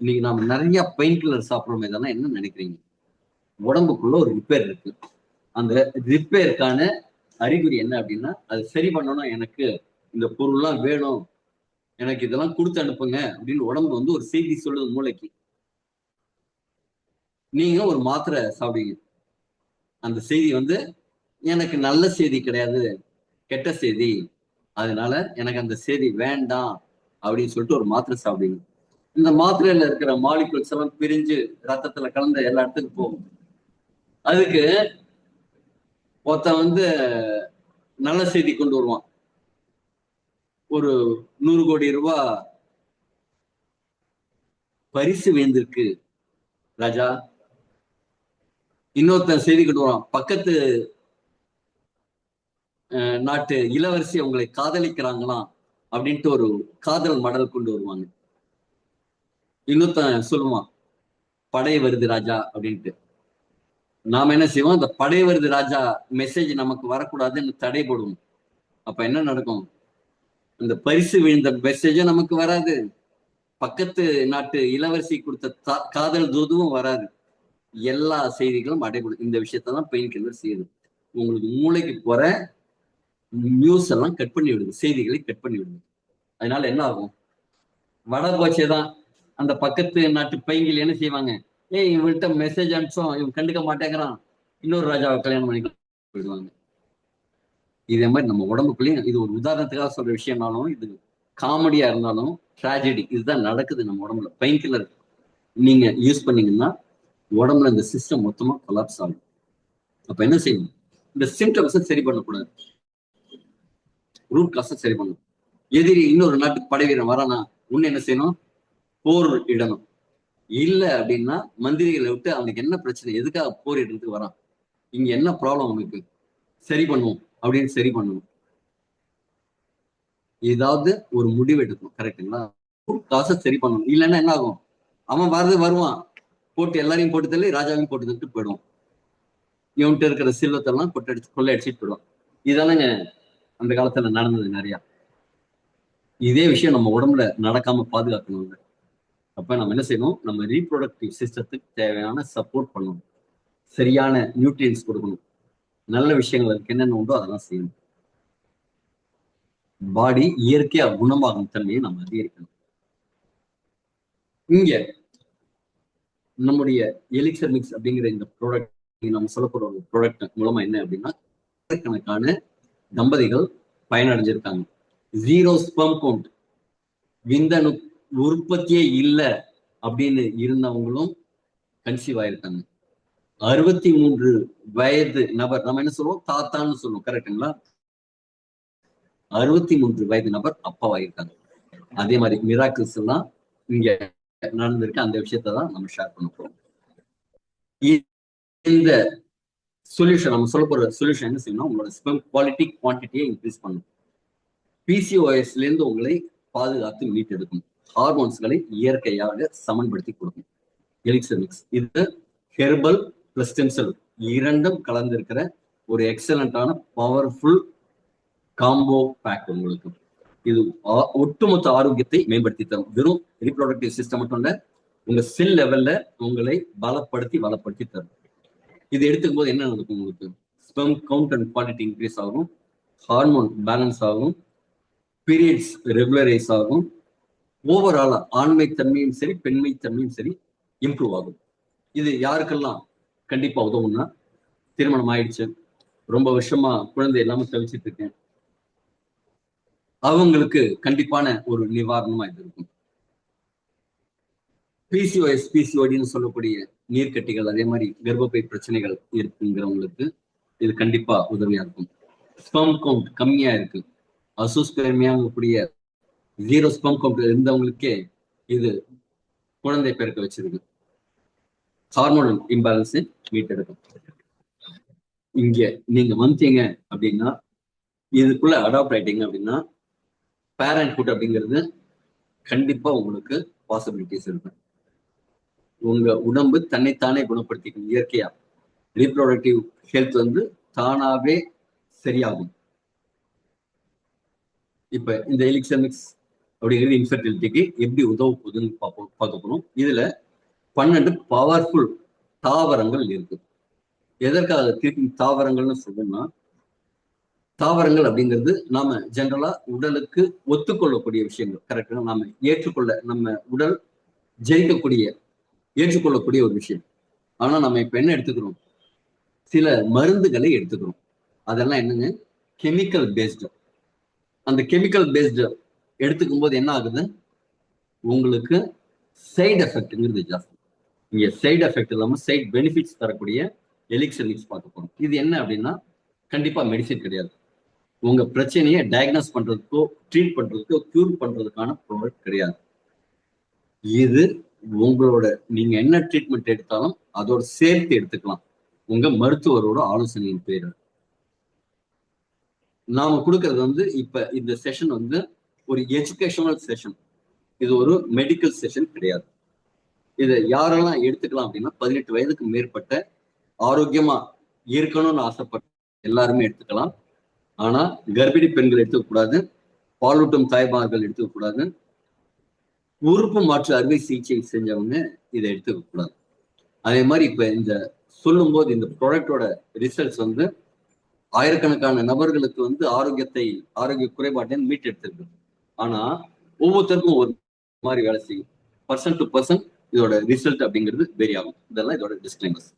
இன்னைக்கு நாம நிறைய பெயின் கில்லர் சாப்பிடுறோம். இதெல்லாம் என்ன நினைக்கிறீங்க? உடம்புக்குள்ள ஒரு ரிப்பேர் இருக்கு. அந்த ரிப்பேருக்கான அறிகுறி என்ன அப்படின்னா, அது சரி பண்ணணும், எனக்கு இந்த பொருள்லாம் வேணும், எனக்கு இதெல்லாம் கொடுத்து அனுப்புங்க அப்படின்னு உடம்பு வந்து ஒரு செய்தி சொல்லுது மூளைக்கு. நீங்க ஒரு மாத்திரை சாப்பிடுவீங்க. அந்த செய்தி வந்து எனக்கு நல்ல செய்தி கிடையாது, கெட்ட செய்தி. அதனால எனக்கு அந்த செய்தி வேண்டாம் அப்படின்னு சொல்லிட்டு ஒரு மாத்திரை சாப்பிடுவீங்க. இந்த மாத்திரையில இருக்கிற மாலிகுல்ஸ் எல்லாம் பிரிஞ்சு ரத்தத்துல கலந்த எல்லா இடத்துக்கும் போகும். அதுக்கு ஒருத்தன் வந்து நல்ல செய்தி கொண்டு வருவான். ஒரு 100 கோடி ரூபாய் பரிசு வேந்திருக்கு ராஜா. இன்னொருத்தன் செய்தி கொண்டு வருவான், பக்கத்து நாட்டு இளவரசி உங்களை காதலிக்கிறாங்களாம் அப்படின்ட்டு ஒரு காதல் மடல் கொண்டு வருவாங்க. இன்னொருத்தன் சொல்லுவான், படை வருது ராஜா அப்படின்ட்டு. நாம என்ன செய்வோம், அந்த படை வருது ராஜா மெசேஜ் நமக்கு வரக்கூடாதுன்னு தடை போடுவோம். அப்ப என்ன நடக்கும்? அந்த பரிசு விழுந்த மெசேஜும் நமக்கு வராது, பக்கத்து நாட்டு இளவரசி கொடுத்த காதல் தூதுவும் வராது. எல்லா செய்திகளும் அடைபடும். இந்த விஷயத்தான் பெயின் கில்லர் செய்யுது. உங்களுக்கு மூளைக்கு போற நியூஸ் எல்லாம் கட் பண்ணி விடுது, செய்திகளை கட் பண்ணி விடுது. அதனால என்ன ஆகும்? வட போச்சேதான் அந்த பக்கத்து நாட்டு பையன்கள் என்ன செய்வாங்க, ஏய் இவன்கிட்ட மெசேஜ் அனுப்பிச்சோம், இவன் கண்டுக்க மாட்டேங்கிறான், இன்னொரு ராஜாவை கல்யாணம் பண்ணி போயிடுவாங்க. இதே மாதிரி நம்ம உடம்புக்குள்ளேயும், இது ஒரு உதாரணத்துக்காக சொல்ற விஷயம்னாலும், இது காமெடியா இருந்தாலும் ட்ராஜடி, இதுதான் நடக்குது நம்ம உடம்புல. பெயின் கில்லர் நீங்க யூஸ் பண்ணீங்கன்னா உடம்புல இந்த சிஸ்டம் மொத்தமா கொலாப்ஸ் ஆகும். அப்ப என்ன செய்யணும்? இந்த சிம்டம்ஸை சரி பண்ணக்கூடாது, ரூட் காசை சரி பண்ணணும். எதிரி இன்னொரு நாட்டுக்கு படை வீரன் வரானா, ஒண்ணு என்ன செய்யணும்? போர் இடணும். இல்ல அப்படின்னா மந்திரிகளை விட்டு அவனுக்கு என்ன பிரச்சனை, எதுக்காக போர் இடத்துக்கு வரான், இங்க என்ன ப்ராப்ளம் அவனுக்கு, சரி பண்ணுவோம் அப்படின்னு சரி பண்ணணும். ஏதாவது ஒரு முடிவு எடுக்கணும். கரெக்டுங்களா? காசை சரி பண்ணணும். இல்லைன்னா என்ன ஆகும்? அவன் வருவான், போட்டு எல்லாரையும் போட்டு தள்ளி ராஜாவையும் போட்டு தள்ளிட்டு போயிடுவான். இவன்ட்டு இருக்கிற செல்வத்தெல்லாம் கொள்ளை அடிச்சுட்டு போயிடுவான். இதானங்க அந்த காலத்துல நடந்தது நிறைய. இதே விஷயம் நம்ம உடம்புல நடக்காம பாதுகாக்கணும். அப்ப நம்ம என்ன செய்யணும்? நம்ம ரீப்ரொடக்டிவ் சிஸ்டத்துக்கு தேவையான சப்போர்ட் பண்ணணும், சரியான நியூட்ரியன்ஸ் கொடுக்கணும், நல்ல விஷயங்கள் அதுக்கு என்னென்ன உண்டோ அதெல்லாம் செய்யணும். பாடி இயற்கையா குணமாகும் தன்மையை நம்ம அதிகரிக்கணும். இங்க நம்முடைய எலிக்சர் மிக்ஸ் அப்படிங்கிற இந்த ப்ராடக்ட், நம்ம சொல்லப்படுற ஒரு ப்ராடக்ட் மூலமா என்ன அப்படின்னா, கணக்கான தம்பதிகள் பயனடைஞ்சிருக்காங்க. 0 ஸ்பெர்ம் கவுண்ட், விந்தணு உற்பத்தியே இல்லை அப்படின்னு இருந்தவங்களும் கன்சீவ் ஆயிருக்காங்க. 63 வயது நபர், நம்ம என்ன சொல்லுவோம், தாத்தான்னு சொல்லுவோம், கரெக்டுங்களா? 63 வயது நபர் அப்பாவாயிருக்காங்க. அதே மாதிரி மிராக்கிள்ஸ் எல்லாம் இங்க நடந்திருக்கு. அந்த விஷயத்தான் நம்ம ஷேர் பண்ண போறோம். இந்த சொல்யூஷன், நம்ம சொல்ல போற சொல்யூஷன் என்ன செய்யணும்? உங்களோட ஸ்பெர்ம் குவாலிட்டி குவான்டிட்டியை இன்க்ரீஸ் பண்ணும். பிசிஓஎஸ்ல இருந்து உங்களை பாதுகாத்து மீட்டெடுக்கும். ஹார்மோன்ஸ்களை இயற்கையாக சமன்படுத்தி கொடுக்கும் எலிக்சர் மிக்ஸ். இது ஹெர்பல் பிளஸ் ஸ்டெம் செல் இரண்டும் கலந்திருக்கிற ஒரு எக்ஸலண்டான பவர்ஃபுல் காம்போ பேக் உங்களுக்கு. இது ஒட்டுமொத்த ஆரோக்கியத்தை மேம்படுத்தி தரும். வெறும் ரீப்ரொடக்டிவ் சிஸ்டம் மட்டும் இல்ல, உங்க செல் லெவல்ல உங்களை பலப்படுத்தி தரும். இது எடுத்துக்கும் போது என்ன நடக்கும்? உங்களுக்கு sperm count and quality increase ஆகும், ஹார்மோன் பேலன்ஸ் ஆகும், பீரியட்ஸ் ரெகுலரைஸ் ஆகும், ஓவராலா ஆண்மை தன்மையும் சரி பெண்மை தன்மையும் சரி இம்ப்ரூவ் ஆகும். இது யாருக்கெல்லாம் கண்டிப்பா உதவும்னா, திருமணம் ஆயிடுச்சு, ரொம்ப வருஷமா குழந்தை இல்லாம தவிச்சிட்டு இருக்கேன், அவங்களுக்கு கண்டிப்பான ஒரு நிவாரணமா இது இருக்கும். பிசிஓஎஸ் பிசிஓடின்னு சொல்லக்கூடிய நீர்க்கட்டிகள், அதே மாதிரி கர்ப்பப்பை பிரச்சனைகள் இருக்குங்கிறவங்களுக்கு இது கண்டிப்பா உதவியா இருக்கும். ஸ்பெர்ம் கவுண்ட் கம்மியா இருக்கு, அசோஸ்பெர்மியாங்கக்கூடிய 0 ஸ்பெர்ம் கவுண்ட் இருந்தவங்களுக்கே இது குழந்தை பிறக்க வச்சிருக்கு. ஹார்மோனல் இம்பேலன்ஸ் மீட்டெடுக்கும். இங்க நீங்க வந்தீங்க அப்படின்னா, இதுக்குள்ள அடாப்ட் ஆயிட்டீங்க அப்படின்னா, பேரண்ட்ஹுட் அப்படிங்கிறது கண்டிப்பா உங்களுக்கு பாசிபிலிட்டிஸ் இருக்கு. உங்க உடம்பு தன்னைத்தானே குணப்படுத்திக்கும் இயற்கையா. ரீப்ரொடக்டிவ் ஹெல்த் வந்து தானாவே சரியாகும். இப்ப இந்த எலிக்சர் மிக்ஸ் அப்படிங்கிறது இன்ஃபர்டிலிட்டிக்கு எப்படி உதவ போகுதுன்னு பார்க்க போறோம். இதுல 12 பவர்ஃபுல் தாவரங்கள் இருக்கு. எதற்காக திருப்பி தாவரங்கள்னு சொல்லணும்னா, தாவரங்கள் அப்படிங்கிறது நாம ஜெனரலா உடலுக்கு ஒத்துக்கொள்ளக்கூடிய விஷயங்கள். கரெக்டா? நாம நம்ம உடல் ஜெயிக்கக்கூடிய ஏற்றுக்கொள்ளக்கூடிய ஒரு விஷயம். ஆனா நம்ம இப்ப என்ன எடுத்துக்கிறோம்? சில மருந்துகளை எடுத்துக்கிறோம். அதெல்லாம் என்னங்க? Chemical based. அந்த கெமிக்கல் பேஸ்டு எடுத்துக்கும் போது என்ன ஆகுது? உங்களுக்கு சைடு எஃபெக்ட்ங்கிறது ஜாஸ்தி. இங்க சைடு எஃபெக்ட் இல்லாம சைடு பெனிஃபிட்ஸ் தரக்கூடிய எலிக்சர் மிக்ஸ் பார்க்க போறோம். இது என்ன அப்படின்னா கண்டிப்பா மெடிசின் கிடையாது. உங்க பிரச்சனையை டயக்னோஸ் பண்றதுக்கோ ட்ரீட் பண்றதுக்கோ கியூர் பண்றதுக்கான ப்ராடக்ட் கிடையாது. இது உங்களோட நீங்க என்ன ட்ரீட்மெண்ட் எடுத்தாலும் அதோட சேர்த்து எடுத்துக்கலாம், உங்க மருத்துவரோட ஆலோசனையின் பேரு. நாம கொடுக்கறது இப்ப இந்த செஷன் ஒரு எஜுகேஷனல் செஷன். இது ஒரு மெடிக்கல் செஷன் கிடையாது. இதை யாரெல்லாம் எடுத்துக்கலாம் அப்படின்னா 18 வயதுக்கு மேற்பட்ட ஆரோக்கியமா இருக்கணும்னு ஆசைப்பட்ட எல்லாருமே எடுத்துக்கலாம். ஆனா கர்ப்பிணி பெண்கள் எடுத்துக்கூடாது, பாலூட்டும் தாய்மார்கள் எடுத்துக்கூடாது, உறுப்பு மாற்று அறுவை சிகிச்சை செஞ்சவங்க இதை எடுத்துக்க கூடாது. அதே மாதிரி இப்ப இந்த சொல்லும் போது இந்த ப்ராடக்டோட ரிசல்ட்ஸ் ஆயிரக்கணக்கான நபர்களுக்கு ஆரோக்கிய குறைபாட்டை மீட்டு எடுத்திருக்கு. ஆனா ஒவ்வொருத்தருக்கும் ஒரு மாதிரி வேலை செய்யும். பர்சன் டு பர்சன் இதோட ரிசல்ட் அப்படிங்கிறது வெரி ஆகும். இதெல்லாம் இதோட டிஸ்க்ளைமர்ஸ்.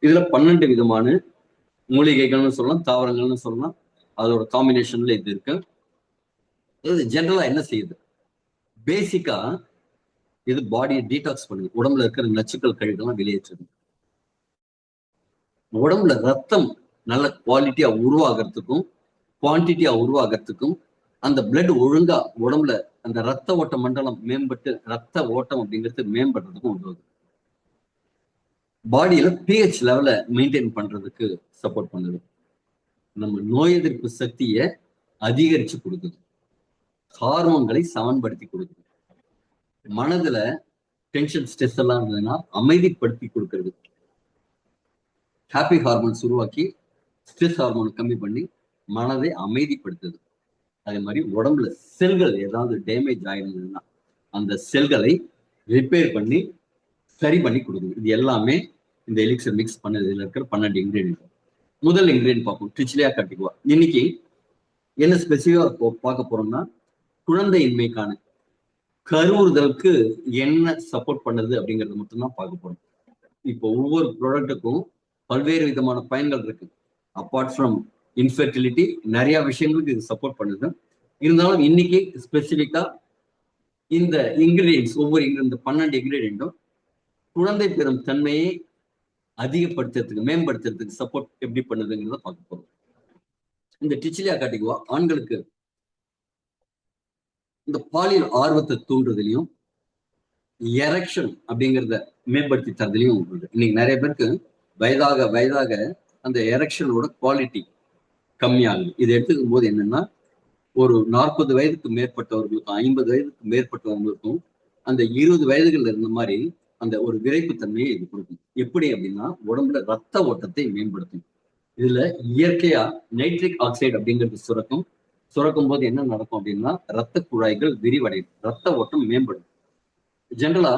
இதுல 12 விதமான மூலிகைகள்னு சொல்லலாம், தாவரங்கள்னு சொல்லலாம். அதோட காம்பினேஷன்ல இது இருக்கு. இது ஜெனரலா என்ன செய்யுது? பேசிக்கா இது பாடியை டீடாக்ஸ் பண்ணுது. உடம்புல இருக்கிற நச்சுக்கள் கழிவுகள்லாம் வெளியேற்றுது. உடம்புல ரத்தம் நல்ல குவாலிட்டியா உருவாகிறதுக்கும் குவான்டிட்டியா உருவாகிறதுக்கும் அந்த பிளட் ஒழுங்கா உடம்புல அந்த ரத்த ஓட்ட மண்டலம் மேம்பட்டு ரத்த ஓட்டம் அப்படிங்கிறது மேம்படுறதுக்கும் உதவுது. பாடியில பிஹெச் லெவல மெயின்டைன் பண்றதுக்கு சப்போர்ட் பண்ணுது. நம்ம நோய் எதிர்ப்பு சக்தியை அதிகரிச்சு கொடுக்குது. ஹார்மோன்களை சமன்படுத்தி கொடுக்குது. மனதுல டென்ஷன் ஸ்ட்ரெஸ் எல்லாம் இருந்ததுன்னா அமைதிப்படுத்தி கொடுக்கறது. ஹாப்பி ஹார்மோன்ஸ் உருவாக்கி ஸ்ட்ரெஸ் ஹார்மோன் கம்மி பண்ணி மனதை அமைதிப்படுத்துது. அதே மாதிரி உடம்புல செல்கள் ஏதாவது டேமேஜ் ஆயிருந்ததுன்னா அந்த செல்களை ரிப்பேர் பண்ணி சரி பண்ணி கொடுக்குது. இது எல்லாமே இந்த எலிக்சர் மிக்ஸ் பண்ணதுல இருக்கிற 12 இன்கிரீடியன்ட். முதல் இன்கிரீடியன்ட் பார்ப்போம், ட்ரிச்சிலியா கட்டிகுவா. இன்னைக்கு என்ன ஸ்பெசிஃபிக்கா பார்க்க போறோம்னா, குழந்தையின்மைக்கான கருவுறுதலுக்கு என்ன சப்போர்ட் பண்ணுது அப்படிங்கறது மட்டும்தான் பார்க்க போறோம். இப்போ ஒவ்வொரு ப்ராடக்ட்டுக்கும் பல்வேறு விதமான பயன்கள் இருக்கு. அப்பார்ட் ஃப்ரம் இன்ஃபெர்டிலிட்டி நிறைய விஷயங்களுக்கு இது சப்போர்ட் பண்ணுது. இருந்தாலும் இன்னைக்கு ஸ்பெசிஃபிக்கா இந்த இன்கிரீடியன்ஸ் இந்த 12 இன்கிரீடியன்ட்டும் குழந்தை பெறும் தன்மையை அதிகப்படுத்துறதுக்கு மேம்படுத்துறதுக்கு சப்போர்ட் எப்படி பண்ணுதுங்கிறத பார்க்க போறோம். இந்த டிச்சிலியா காட்டிக்குவா ஆண்களுக்கு இந்த பாலியல் ஆர்வத்தை தூண்டுறதுலையும் எரெக்ஷன் அப்படிங்கிறத மேம்படுத்தி தரதுலையும் இன்னைக்கு நிறைய பேருக்கு வயதாக வயதாக அந்த எரெக்ஷனோட குவாலிட்டி கம்மியாகுது. இதை எடுத்துக்கும் போது என்னன்னா, ஒரு 40 வயதுக்கு மேற்பட்டவர்களுக்கும் 50 வயதுக்கு மேற்பட்டவர்களுக்கும் அந்த 20 வயதுகள்ல இருந்த மாதிரி அந்த ஒரு விரைப்பு தன்மையை இது கொடுக்கும். எப்படி அப்படின்னா, உடம்புல ரத்த ஓட்டத்தை மேம்படுத்தும். இதுல இயற்கையா நைட்ரிக் ஆக்சைடு அப்படிங்கிறது சுரக்கும் போது என்ன நடக்கும் அப்படின்னா, ரத்த குழாய்கள் விரிவடையும், ரத்த ஓட்டம் மேம்படும். ஜெனரலா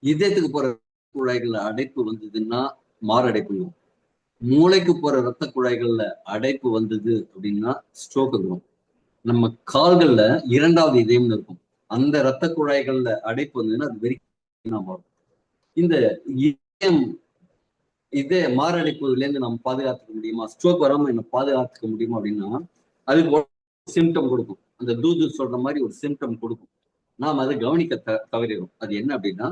இதயத்துக்கு போற குழாய்கள்ல அடைப்பு வந்ததுன்னா மாரடைப்பு. மூளைக்கு போற ரத்த குழாய்கள்ல அடைப்பு வந்தது அப்படின்னா ஸ்ட்ரோக் வரும். நம்ம கால்கள்ல 2வது இதயம்னு இருக்கும், அந்த ரத்த குழாய்கள்ல அடைப்பு வந்ததுன்னா அது வெறி மாறும். இந்த இதய மாரடைப்புல இருந்து நம்ம பாதுகாத்துக்க முடியுமா, ஸ்ட்ரோக் வராம என்ன பாதுகாத்துக்க முடியுமா அப்படின்னா, அதுக்கு சிம்டம் கொடுக்கும். அந்த தூது சொல்ற மாதிரி ஒரு சிம்டம் கொடுக்கும். நாம் அதை கவனிக்க தவறிடும். அது என்ன அப்படின்னா,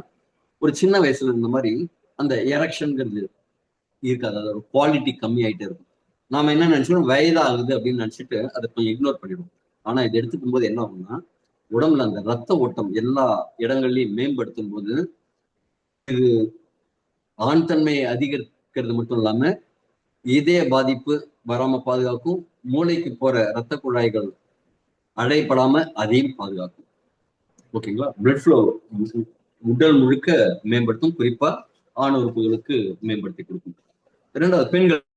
ஒரு சின்ன வயசுல இருந்த மாதிரி அந்த எரெக்ஷன்ங்கிறது இருக்காது. அதோட குவாலிட்டி கம்மி ஆயிட்டே இருக்கும். நாம என்ன நினைச்சோம், வயதாகுது அப்படின்னு நினைச்சிட்டு அதை கொஞ்சம் இக்னோர் பண்ணிடுவோம். ஆனா இதை எடுத்துக்கும் போது என்ன ஆகும்னா, உடம்புல அந்த ரத்த ஓட்டம் எல்லா இடங்கள்லயும் மேம்படுத்தும் போது இது ஆண் தன்மையை அதிகரிக்கிறது மட்டும் இல்லாம இதய பாதிப்பு வராம பாதுகாக்கும், மூளைக்கு போற ரத்த குழாய்கள் அடைப்படாம அதையும் பாதுகாக்கும். ஓகேங்களா? பிளட் ஃப்ளோ உடல் முழுக்க மேம்படுத்தும், குறிப்பா ஆண் உறுப்புகளுக்கு மேம்படுத்தி கொடுக்கும். 2வது, பெண்களுக்கு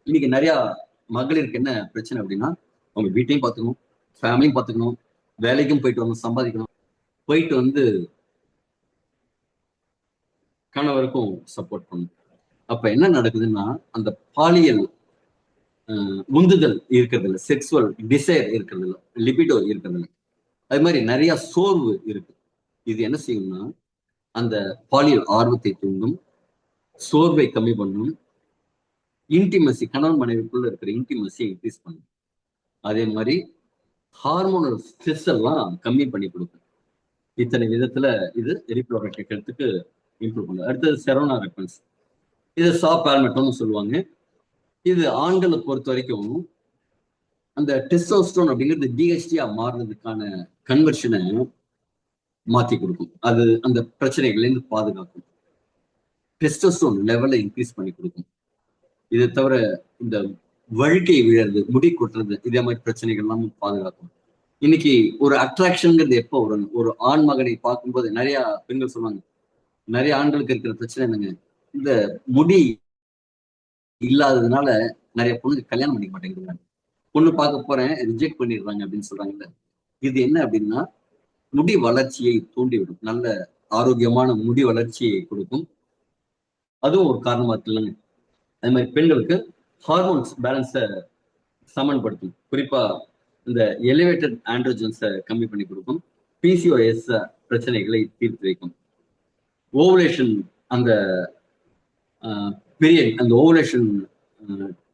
இன்னைக்கு நிறைய மகளிருக்கு என்ன பிரச்சனை அப்படின்னா, அவங்க வீட்டையும் பார்த்துக்கணும், ஃபேமிலியும் பார்த்துக்கணும், வேலைக்கும் போயிட்டு வந்து சம்பாதிக்கணும், போயிட்டு வந்து கணவருக்கும் சப்போர்ட் பண்ணணும். அப்ப என்ன நடக்குதுன்னா, அந்த பாலியல் உந்துதல் இருக்கிறது இல்லை, செக்ஸுவல் டிசைர் இருக்கிறது இல்லை, லிபிடோ இருக்கிறது இல்லை. அது மாதிரி நிறைய சோர்வு இருக்கு. இது என்ன செய்யும்னா, அந்த பாலியல் ஆர்வத்தை தூண்டும், சோர்வை கம்மி பண்ணும், இன்டிமசி கணவன் மனைவிக்குள்ள இருக்கிற இன்டிமசியை இன்க்ரீஸ் பண்ணும். அதே மாதிரி ஹார்மோனல் ஸ்ட்ரெஸ் எல்லாம் கம்மி பண்ணி கொடுக்கும். இத்தனை விதத்துல இது ரீப்ரொடக்டிவ் ஹெல்த்துக்கு இம்ப்ரூவ் பண்ணும். அடுத்தது செரோனா ரெப்பன்ஸ், இது பால்மெட்டோன்னு சொல்லுவாங்க. இது ஆண்களை பொறுத்த வரைக்கும் அந்த டெஸ்டோஸ்டரோன் அப்படிங்கிறது டிஹெச்டியா மாறுறதுக்கான கன்வர்ஷனை மாத்தி கொடுக்கும். அது அந்த பிரச்சனைகள்ல இருந்து பாதுகாக்கும். டெஸ்டோஸ்டரோன் லெவலை இன்க்ரீஸ் பண்ணி கொடுக்கும். இதை தவிர இந்த வழுக்கை விழறது, முடி கொட்டுறது, இதே மாதிரி பிரச்சனைகள் எல்லாம் பாதுகாக்கும். இன்னைக்கு ஒரு அட்ராக்ஷன்ங்கிறது எப்போ வரும்? ஒரு ஆண் மகனை பார்க்கும்போது நிறைய பெண்கள் சொல்லுவாங்க, நிறைய ஆண்களுக்கு இருக்கிற பிரச்சனை என்னங்க, இந்த முடி இல்லாததுனால நிறைய பொண்ணுக்கு கல்யாணம் பண்ணிக்க மாட்டேங்கிறாங்க, பொண்ணு பார்க்க போறேன் ரிஜெக்ட் பண்ணிடுறாங்க அப்படின்னு சொல்றாங்கல்ல. இது என்ன அப்படின்னா, முடி வளர்ச்சியை தூண்டிவிடும், நல்ல ஆரோக்கியமான முடி வளர்ச்சியை கொடுக்கும். அதுவும் ஒரு காரணமா இருக்குல்லங்க. அது மாதிரி பெண்களுக்கு ஹார்மோன்ஸ் பேலன்ஸை சமன்படுத்தும். குறிப்பா இந்த எலிவேட்டட் ஆண்ட்ரோஜன்ஸை கம்மி பண்ணி கொடுக்கும். பிசிஓஎஸ் பிரச்சனைகளை தீர்த்து வைக்கும். ஓவுலேஷன் அந்த பீரியட், அந்த ஓவுலேஷன்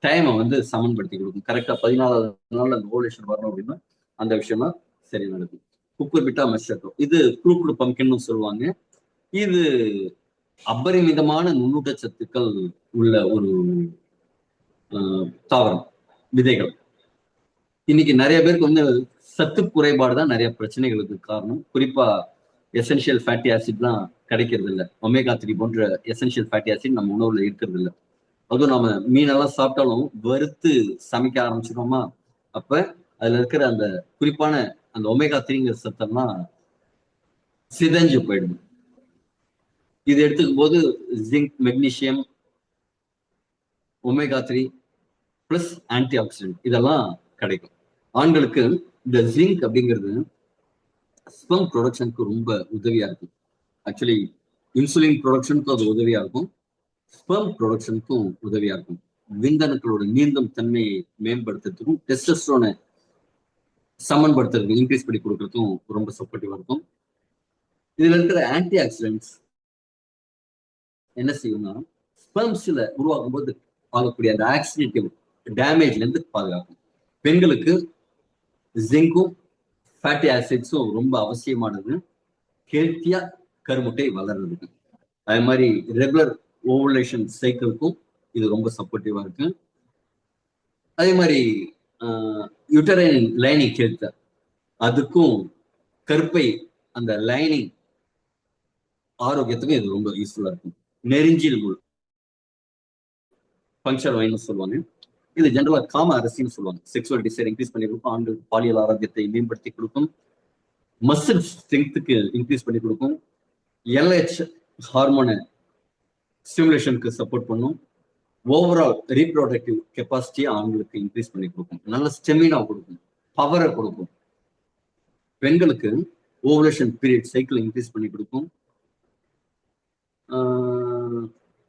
டைமை வந்து சமன்படுத்தி கொடுக்கும். கரெக்டா 14வது நாள் அந்த ஓவுலேஷன் வரணும் அப்படின்னா அந்த விஷயம்லாம் சரி நடக்கும். குக்குர்பிட்டா மெஸ்டோ, இது குரூப்டு பம்கின்னு சொல்லுவாங்க. இது அபரிமிதமான நுண்ணூட்ட சத்துக்கள் உள்ள ஒரு தாவரம், விதைகள். இன்னைக்கு நிறைய பேருக்கு வந்து சத்து குறைபாடு தான் நிறைய பிரச்சனைகளுக்கு காரணம். குறிப்பா எசென்ஷியல் ஃபேட்டி ஆசிட்லாம் கிடைக்கிறது இல்லை. ஒமேகா 3 போன்ற எசென்ஷியல் ஃபேட்டி ஆசிட் நம்ம உணவுல இருக்கிறது இல்லை. அதுவும் நம்ம மீனெல்லாம் சாப்பிட்டாலும் வறுத்து சமைக்க ஆரம்பிச்சிட்டோமா, அப்ப அதுல இருக்கிற அந்த குறிப்பான அந்த ஒமேகா 3ங்கிற சத்தெல்லாம் சிதைஞ்சு போயிடுது. இது எடுத்துக்கும் போது zinc, magnesium, omega 3 plus anti accident இதெல்லாம் கிடைக்கும். ஆண்களுக்கு இந்த ஜிங்க் அப்படிங்கிறது ஸ்பெர்ம் ப்ரொடக்ஷனுக்கு ரொம்ப உதவியா இருக்கும். ஆக்சுவலி இன்சுலின் ப்ரொடக்ஷனுக்கும் அது உதவியா இருக்கும், ஸ்பெர்ம் ப்ரொடக்ஷனுக்கும் உதவியா இருக்கும். விந்தணுக்களோட நீந்தும் தன்மையை மேம்படுத்துறதுக்கும், டெஸ்டோஸ்டரோனை சமன்படுத்துறதுக்கும், இன்க்ரீஸ் பண்ணி கொடுக்கறதுக்கும் ரொம்ப சப்போர்ட்டிவா இருக்கும். இதுல இருக்கிற ஆன்டி ஆக்சிடென்ட்ஸ் என்ன செய்யும்னா, ஸ்பெர்ம்ஸ்ல உருவாக்கும் போது ஆகக்கூடிய அந்த ஆக்சிடென்டிவ் டேமேஜ்ல இருந்து பாதுகாக்கும். பெண்களுக்கு ஜிங்கும் ஃபேட்டி ஆசிட்ஸும் ரொம்ப அவசியமானது, ஹெல்த்தியா கருமுட்டை வளர்றதுக்கு. அதே மாதிரி ரெகுலர் ஓவுலேஷன் சைக்கிளுக்கும் இது ரொம்ப சப்போர்ட்டிவா இருக்கு. அதே மாதிரி யூட்டரைன் லைனிங் ஹெல்த், அதுக்கும் கருப்பை அந்த லைனிங் ஆரோக்கியத்துக்கும் இது ரொம்ப யூஸ்ஃபுல்லா இருக்கும். நெருஞ்சில் முள், பங்க்சர் வைன்னு சொல்லுவாங்க. இது ஜென்ரலா காம அரசின்னு சொல்லுவாங்க. செக்ஷுவல் டிசைர் இன்க்ரீஸ் பண்ணி கொடுக்கும், ஆண்கள் பாலியல் ஆரோக்கியத்தை மேம்படுத்தி கொடுக்கும், மசில் ஸ்ட்ரென்த்துக்கு இன்க்ரீஸ் பண்ணி கொடுக்கும், எல்ஹெச் ஹார்மோனை ஸ்டிமுலேஷனுக்கு சப்போர்ட் பண்ணும், ஓவரால் ரீப்ரொடக்டிவ் கெப்பாசிட்டியை ஆண்களுக்கு இன்க்ரீஸ் பண்ணி கொடுக்கும், நல்ல ஸ்டெமினா கொடுக்கும், பவரை கொடுக்கும். பெண்களுக்கு ஓவலேஷன் பீரியட் சைக்கிள் இன்க்ரீஸ் பண்ணி கொடுக்கும்.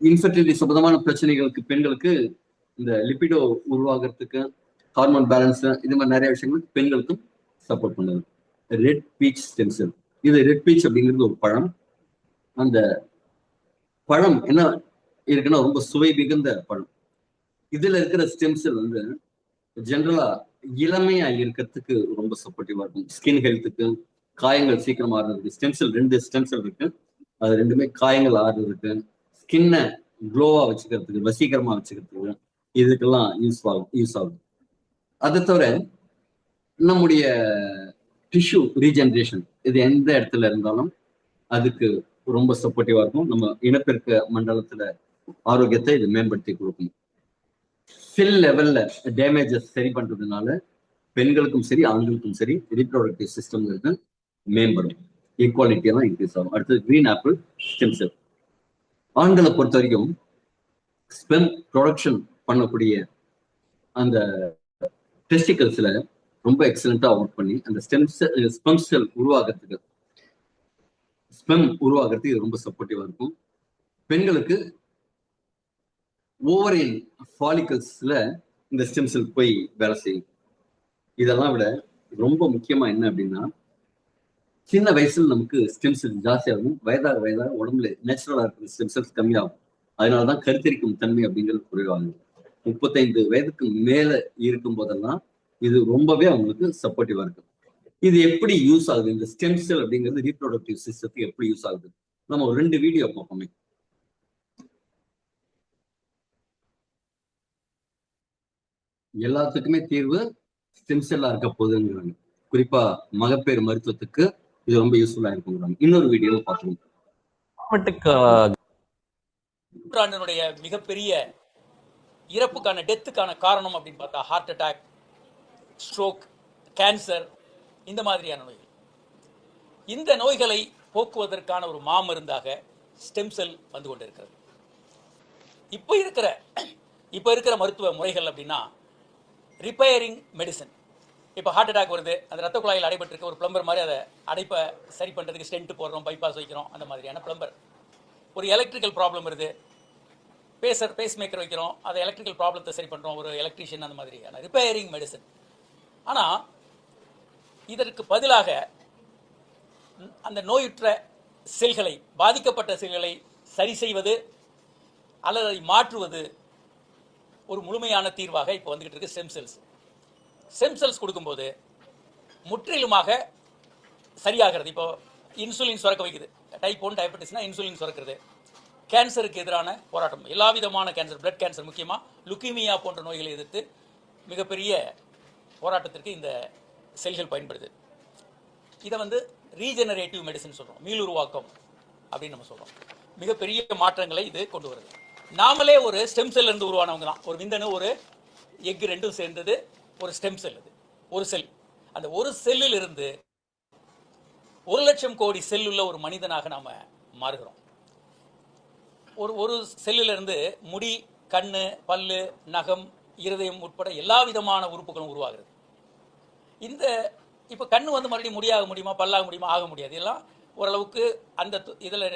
இன்ஃபர்டிலிட்டி சம்பந்தமான பிரச்சனைகளுக்கு பெண்களுக்கு இந்த லிபிடோ உருவாகிறதுக்கு, ஹார்மோன் பேலன்ஸ், இது மாதிரி நிறைய விஷயங்களுக்கு பெண்களுக்கும் சப்போர்ட் பண்ணுது. ரெட் பீச் ஸ்டெம் செல், இது ரெட் பீச் அப்படிங்கிறது ஒரு பழம். அந்த பழம் என்ன இருக்குன்னா ரொம்ப சுவை மிகுந்த பழம். இதுல இருக்கிற ஸ்டெம் செல் வந்து ஜென்ரலா இளமையா இருக்கிறதுக்கு ரொம்ப சப்போர்ட்டிவா இருக்கும். ஸ்கின் ஹெல்த்துக்கு, காயங்கள் சீக்கிரம் ஆறுறதுக்கு. ஸ்டெம் செல் 2 ஸ்டெம் செல் இருக்கு, அது ரெண்டுமே காயங்கள் ஆறுறதுக்கு, ஸ்கின்னை க்ளோவா வச்சுக்கிறதுக்கு, வசீகரமா வச்சுக்கிறதுக்கு, இதுக்கெல்லாம் யூஸ் ஆகும். அதை தவிர நம்முடைய டிஷ்யூ ரீஜெனரேஷன், இது எந்த இடத்துல இருந்தாலும் அதுக்கு ரொம்ப சப்போர்ட்டிவா இருக்கும். நம்ம இனப்பெருக்க மண்டலத்துல ஆரோக்கியத்தை இது மேம்படுத்தி கொடுக்கும். செல் லெவல்ல டேமேஜஸ் சரி பண்றதுனால பெண்களுக்கும் சரி ஆண்களுக்கும் சரி ரீப்ரொடக்டிவ் சிஸ்டம் மேம்படும், ஈக்குவாலிட்டி எல்லாம் இன்க்ரீஸ் ஆகும். அடுத்தது கிரீன் ஆப்பிள் ஸ்டெம் செல். ஆண்களை பொறுத்த வரைக்கும் ஸ்பெர்ம் ப்ரொடக்ஷன் பண்ணக்கூடிய அந்த டெஸ்டிகல்ஸ்ல ரொம்ப எக்ஸலண்டா ஒர்க் பண்ணி அந்த ஸ்பெம் செல் உருவாகிறதுக்கு இது ரொம்ப சப்போர்ட்டிவா இருக்கும். பெண்களுக்கு ஓவரியன் ஃபாலிகல்ஸ்ல இந்த ஸ்டெம் செல் போய் வேலை செய்யும். இதெல்லாம் விட ரொம்ப முக்கியமா என்ன அப்படின்னா, சின்ன வயசுல நமக்கு ஸ்டெம் செல் ஜாஸ்தியாகும், வயதாக உடம்புல நேச்சுரலா இருக்கிற ஸ்டெம் செல்ஸ் கம்மியாகும். அதனாலதான் கருத்தரிக்கும் தன்மை அப்படிங்கிறது குறைவாகும். 35 வயதுக்கு மேல இருக்கும் போதெல்லாம் இது ரொம்பவே அவங்களுக்கு சப்போர்ட்டிவா இருக்கு. இது எப்படி யூஸ் ஆகுது, இந்த ஸ்டெம் செல் அப்படிங்கிறது ரீப்ரொடக்டிவ் சிஸ்டத்துக்கு எப்படி யூஸ் ஆகுது, நம்ம ஒரு 2 வீடியோ பார்ப்போமே. எல்லாத்துக்குமே தீர்வு ஸ்டெம் செல்லா இருக்க போகுதுங்கிறாங்க. குறிப்பா மகப்பேறு மருத்துவத்துக்கு இது ரொம்ப யூஸ்ஃபுல்லா இருக்குங்கிறாங்க. இன்னொரு வீடியோவை பார்க்கணும். மிகப்பெரிய இறப்புக்கான டெத்துக்கான காரணம் அப்படின்னு பார்த்தா ஹார்ட் அட்டாக், ஸ்ட்ரோக், கேன்சர், இந்த மாதிரியான நோய்கள். இந்த நோய்களை போக்குவதற்கான ஒரு மாமருந்தாக ஸ்டெம் செல் வந்து கொண்டிருக்கிறது. இப்போ இருக்கிற மருத்துவ முறைகள் அப்படின்னா ரிப்பேரிங் மெடிசன். இப்போ ஹார்ட் அட்டாக் வருது, அந்த ரத்த குழாயில் அடைபட்டிருக்க ஒரு பிளம்பர் மாதிரி அதை அடைப்பை சரி பண்ணுறதுக்கு ஸ்டென்ட் போடுறோம், பைபாஸ் வைக்கிறோம், அந்த மாதிரியான பிளம்பர். ஒரு எலக்ட்ரிக்கல் ப்ராப்ளம் வருது, பேஸ் மேக்கர் வைக்கிறோம், அதை எலக்ட்ரிக்கல் ப்ராப்ளத்தை சரி பண்ணுறோம், ஒரு எலக்ட்ரீஷியன், அந்த மாதிரியான ரிப்பேரிங் மெடிசன். ஆனால் இதற்கு பதிலாக அந்த நோயுற்ற செல்களை, பாதிக்கப்பட்ட செல்களை சரி செய்வது அல்லது அதை மாற்றுவது ஒரு முழுமையான தீர்வாக இப்போ வந்துகிட்டு இருக்கு ஸ்டெம் செல்ஸ். ஸ்டெம் செல்ஸ் கொடுக்கும்போது முற்றிலுமாக சரியாகிறது. இப்போ இன்சுலின் சுரக்க வைக்குது. டைப் 1 டயபெட்டிஸ்னா இன்சுலின் சுரக்கிறது. கேன்சருக்கு எதிரான போராட்டம், எல்லா விதமான கேன்சர், பிளட் கேன்சர், முக்கியமாக லுக்கீமியா போன்ற நோய்களை எதிர்த்து மிகப்பெரிய போராட்டத்திற்கு இந்த செல்கள் பயன்படுது. இதை வந்து ரீஜெனரேட்டிவ் மெடிசன் சொல்கிறோம், மீளுருவாக்கம் அப்படின்னு நம்ம சொல்கிறோம். மிகப்பெரிய மாற்றங்களை இது கொண்டு வருது. நாமளே ஒரு ஸ்டெம் செல் இருந்து உருவானவங்க தான். ஒரு விந்தணு, ஒரு எக், ரெண்டும் சேர்ந்தது ஒரு ஸ்டெம் செல். அது ஒரு செல். அந்த ஒரு செல்லில் இருந்து 1,00,000 கோடி செல் உள்ள ஒரு மனிதனாக நாம மாறுகிறோம். ஒரு செல்லில் இருந்து முடி, கண்ணு, பல்லு, நகம், இருதயம் உட்பட எல்லா விதமான உறுப்புகளும் உருவாகிறது. இந்த இப்போ கண்ணு வந்து மறுபடியும் முடியாக முடியுமா, பல்லாக முடியுமா? ஆக முடியாது. எல்லாம் ஓரளவுக்கு அந்த இதில்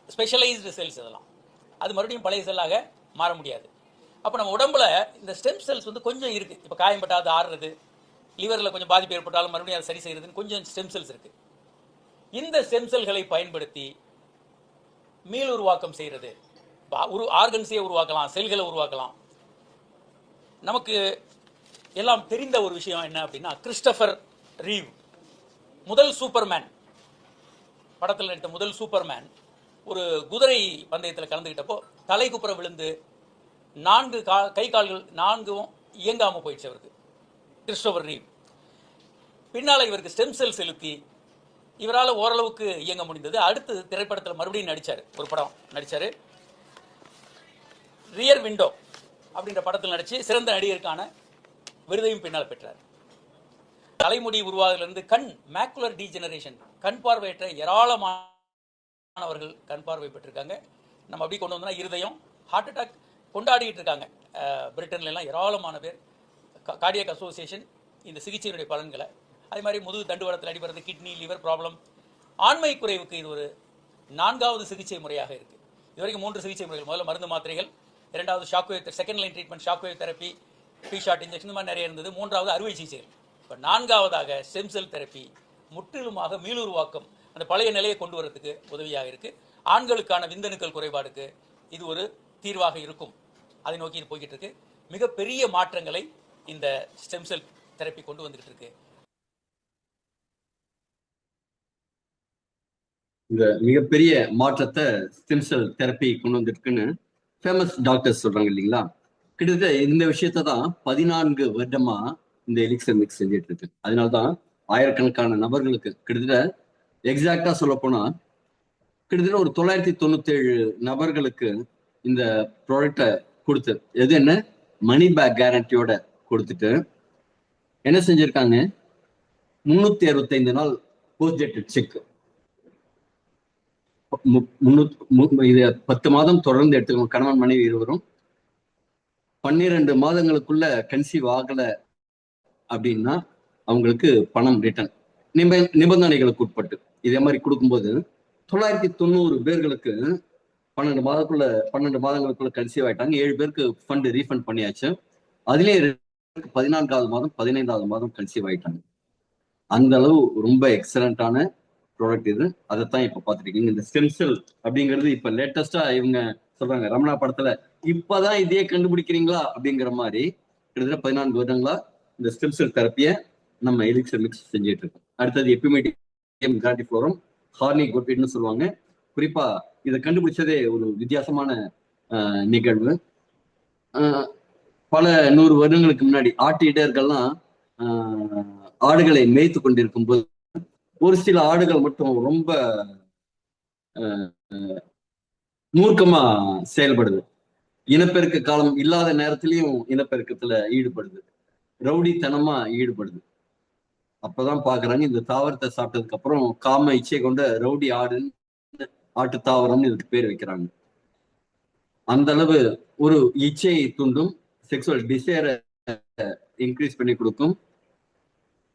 ஸ்பெஷலைஸ்டு செல்ஸ், இதெல்லாம் அது மறுபடியும் பழைய செல்லாக மாற முடியாது. அப்போ நம்ம உடம்புல இந்த ஸ்டெம் செல்ஸ் வந்து கொஞ்சம் இருக்குது. இப்போ காயம்பட்டால் அது ஆடுறது, லிவரில் கொஞ்சம் பாதிப்பு ஏற்பட்டாலும் மறுபடியும் அதை சரி செய்யறதுன்னு கொஞ்சம் ஸ்டெம் செல்ஸ் இருக்குது. இந்த ஸ்டெம் செல்களை பயன்படுத்தி மீள் உருவாக்கம் செய்கிறது, ஆர்கன்ஸே உருவாக்கலாம், செல்களை உருவாக்கலாம். நமக்கு எல்லாம் தெரிந்த ஒரு விஷயம் என்ன அப்படின்னா, கிறிஸ்டோபர் ரீவ், முதல் சூப்பர்மேன் படத்தில் நடித்த முதல் சூப்பர்மேன், ஒரு குதிரை பந்தயத்தில் கலந்துக்கிட்டப்போ தலைக்குப்புற விழுந்து 4 கை கால்கள் 4ம் இயங்காமல் போயிடுச்சு அவருக்கு, கிறிஸ்டோபர் ரீவ். பின்னால் இவருக்கு ஸ்டெம் செல் செலுத்தி இவரால் ஓரளவுக்கு இயங்க முடிந்தது. அடுத்து திரைப்படத்தில் மறுபடியும் நடித்தார், ஒரு படம் நடித்தார், ரியர் விண்டோ அப்படின்ற படத்தில் நடித்து சிறந்த நடிகருக்கான விருதையும் பின்னால் பெற்றார். தலைமுடி உருவாகிலிருந்து கண், மேக்குலர் டீஜெனரேஷன், கண் பார்வையற்ற ஏராளமானவர்கள் கண் பார்வை பெற்றிருக்காங்க. நம்ம அப்படி கொண்டு வந்தோம்னா இருதயம், ஹார்ட் அட்டாக் கொண்டாடிட்டு இருக்காங்க பிரிட்டன்ல எல்லாம் ஏராளமான பேர். கார்டியாக் அசோசியேஷன் இந்த சிகிச்சையினுடைய பலன்களை, அதே மாதிரி முதுகு தண்டுவடத்தில் அடிபடுறது, கிட்னி, லிவர் ப்ராப்ளம், ஆண்மை குறைவுக்கு இது ஒரு 4வது சிகிச்சை முறையாக இருக்குது. இதுவரைக்கும் 3 சிகிச்சை முறைகள். முதல்ல மருந்து மாத்திரைகள், 2வது shockwave, second line treatment shockwave therapy, P shot injection, இந்த மாதிரி நிறைய இருந்தது. 3வது அறுவை சிகிச்சைகள். இப்போ 4வதாக ஸ்டெம் செல் தெரப்பி முற்றிலுமாக மீளுருவாக்கம், அந்த பழைய நிலையை கொண்டு வரதுக்கு உதவியாக இருக்குது. ஆண்களுக்கான விந்தணுக்கள் குறைபாடுக்கு இது ஒரு தீர்வாக இருக்கும். அதை நோக்கி இது போய்கிட்டு இருக்கு. மிகப்பெரிய மாற்றங்களை இந்த ஸ்டெம் செல் தெரப்பி கொண்டு வந்துகிட்டு இருக்கு. இந்த மிகப்பெரிய மாற்றத்தை ஸ்டெம் செல் தெரப்பி கொண்டு வந்துருக்குன்னு ஃபேமஸ் டாக்டர்ஸ் சொல்றாங்க இல்லைங்களா? கிட்டத்தட்ட இந்த விஷயத்த தான் 14 வருடமா இந்த எலிக்சர் மிக்ஸ் செஞ்சுட்டு இருக்கு. அதனால்தான் ஆயிரக்கணக்கான நபர்களுக்கு, கிட்டத்தட்ட எக்ஸாக்டா சொல்ல போனா கிட்டத்தட்ட ஒரு 997 நபர்களுக்கு இந்த ப்ராடக்டை கொடுத்து, எது என்ன மணி பேக் கேரண்டியோட கொடுத்துட்டு என்ன செஞ்சிருக்காங்க, 365 நாள் போஸ்ட் டேட்டட் செக், இது 10 மாதம் தொடர்ந்து எடுத்துக்கணும். கணவன் மனைவி இருவரும் 12 மாதங்களுக்குள்ள கன்சீவ் ஆகல அப்படின்னா அவங்களுக்கு பணம் ரிட்டர்ன் நிபந்தனைகளுக்கு உட்பட்டு. இதே மாதிரி கொடுக்கும்போது 990 பேர்களுக்கு 12 மாதங்களுக்குள்ள கன்சீவ் ஆயிட்டாங்க. 7 பேருக்கு ஃபண்ட் ரீஃபண்ட் பண்ணியாச்சு. அதுலயே 14வது மாதம் 15வது மாதம் கன்சீவ் ஆயிட்டாங்க. அந்த அளவு ரொம்ப எக்ஸலண்டான ப்ராடக்ட் இது. அதைத்தான் இப்ப பாத்துருக்கீங்க. இந்த ஸ்டெம் செல் அப்படிங்கிறது இப்ப லேட்டஸ்டா இவங்க சொல்றாங்க ரமணா படத்துல இப்பதான் இதையே கண்டுபிடிக்கிறீங்களா அப்படிங்கிற மாதிரி கிட்டத்தட்ட 14 வருடங்களா இந்த ஸ்டெம் செல் தெரப்பிய நம்ம எலிக்சர் மிக்ஸ் செஞ்சுட்டு இருக்கோம். அடுத்தது எபிமேட்டியம் கிராண்டிஃப்ளோரம் ஹார்னி கோட்விட்னு சொல்லுவாங்க. குறிப்பா இதை கண்டுபிடிச்சதே ஒரு வித்தியாசமான நிகழ்வு. பல 100 வருடங்களுக்கு முன்னாடி ஆட்டு இடர்கள்லாம் ஆடுகளை மேய்த்து கொண்டிருக்கும் போது ஒரு சில ஆடுகள் மட்டும் ரொம்ப மூர்க்கமா செயல்படுது. இனப்பெருக்க காலம் இல்லாத நேரத்திலையும் இனப்பெருக்கத்துல ஈடுபடுது, ரவுடித்தனமா ஈடுபடுது. அப்பதான் பாக்குறாங்க இந்த தாவரத்தை சாப்பிட்டதுக்கு அப்புறம் காம இச்சை கொண்ட ரவுடி ஆட்டு தாவரம்னு இதுக்கு பேர் வைக்கிறாங்க. அந்த அளவு ஒரு இச்சையை தூண்டும், செக்ஸுவல் டிசைரை இன்க்ரீஸ் பண்ணி கொடுக்கும்.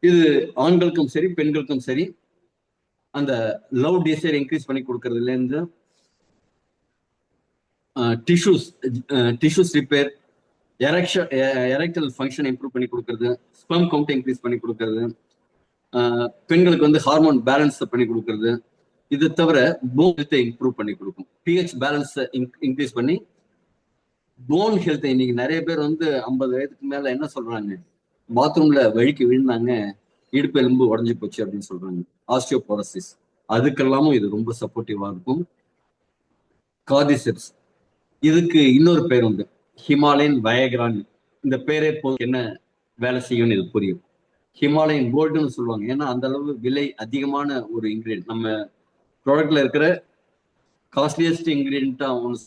இது ஆண்களுக்கும் சரி பெண்களுக்கும் சரி அந்த லவ் டிசைர் இன்க்ரீஸ் பண்ணி கொடுக்கறதுல இருந்து tissues repair, erectile function improve பண்ணி கொடுக்கறது, ஸ்பெர்ம் கவுண்ட் இன்க்ரீஸ் பண்ணி கொடுக்கறது, பெண்களுக்கு வந்து ஹார்மோன் பேலன்ஸ் பண்ணி கொடுக்கறது. இது தவிர போன் ஹெல்த்தை இம்ப்ரூவ் பண்ணி கொடுக்கும். பிஹெச் பேலன்ஸ் இன்க்ரீஸ் பண்ணி போன் ஹெல்த்தை. இன்னைக்கு நிறைய பேர் வந்து 50 வயதுக்கு மேல என்ன சொல்றாங்க, பாத்ரூம்ல வழிக்கு விழுந்தாங்க, இடுப்பு எலும்பு உடஞ்சி போச்சு அப்படின்னு சொல்றாங்க, ஆஸ்டியோபோரோசிஸ். அதுக்கெல்லாமும் இது ரொம்ப சப்போர்ட்டிவா இருக்கும். கார்டிசெப்ஸ், இதுக்கு இன்னொரு பேர் உண்டு, ஹிமாலயன் வயக்ரான். இந்த பேரே என்ன வேலை செய்யும்னு இது புரியும். ஹிமாலயன் கோல்டுன்னு சொல்லுவாங்க. ஏன்னா அந்த அளவு விலை அதிகமான ஒரு இன்கிரீடியன்ட். நம்ம ப்ராடக்ட்ல இருக்கிற காஸ்ட்லியஸ்ட் இன்கிரீடியன்ட்டா ஒன்று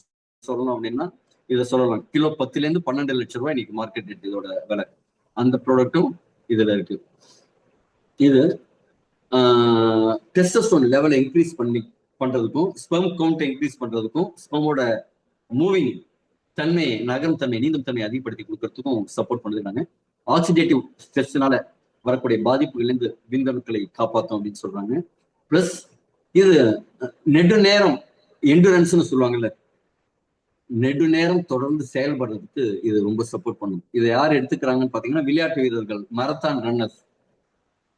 சொல்லணும் அப்படின்னா இதை சொல்லலாம். கிலோ 10 to 12 லட்சம் ரூபாய் இன்னைக்கு மார்க்கெட் ரேட் இதோட விலை. அந்த ப்ராடக்டும் இதுல இருக்கு. இது டெஸ்டோஸ்டெரான் லெவலை இன்க்ரீஸ் பண்றதுக்கும் ஸ்பெர்ம் கவுண்ட் இன்க்ரீஸ் பண்றதுக்கும் ஸ்பெர்மோட மூவிங் தன்மை, நகரும் தன்மை, நீந்தும் தன்மை அதிகப்படுத்தி கொடுக்கறதுக்கும் சப்போர்ட் பண்ணுறாங்க. ஆக்சிடேட்டிவ் ஸ்ட்ரெஸ்னால வரக்கூடிய பாதிப்புகளிலிருந்து விந்தணுக்களை காப்பாற்றும் அப்படின்னு சொல்றாங்க. பிளஸ் இது நெடுநேரம் எண்டுரன்ஸ்னு சொல்லுவாங்கல்ல, நெடுநேரம் தொடர்ந்து செயல்படுறதுக்கு இது ரொம்ப சப்போர்ட் பண்ணும். இதை யார் எடுத்துக்கிறாங்கன்னு பாத்தீங்கன்னா விளையாட்டு வீரர்கள், மரத்தான் ரன்னர்ஸ்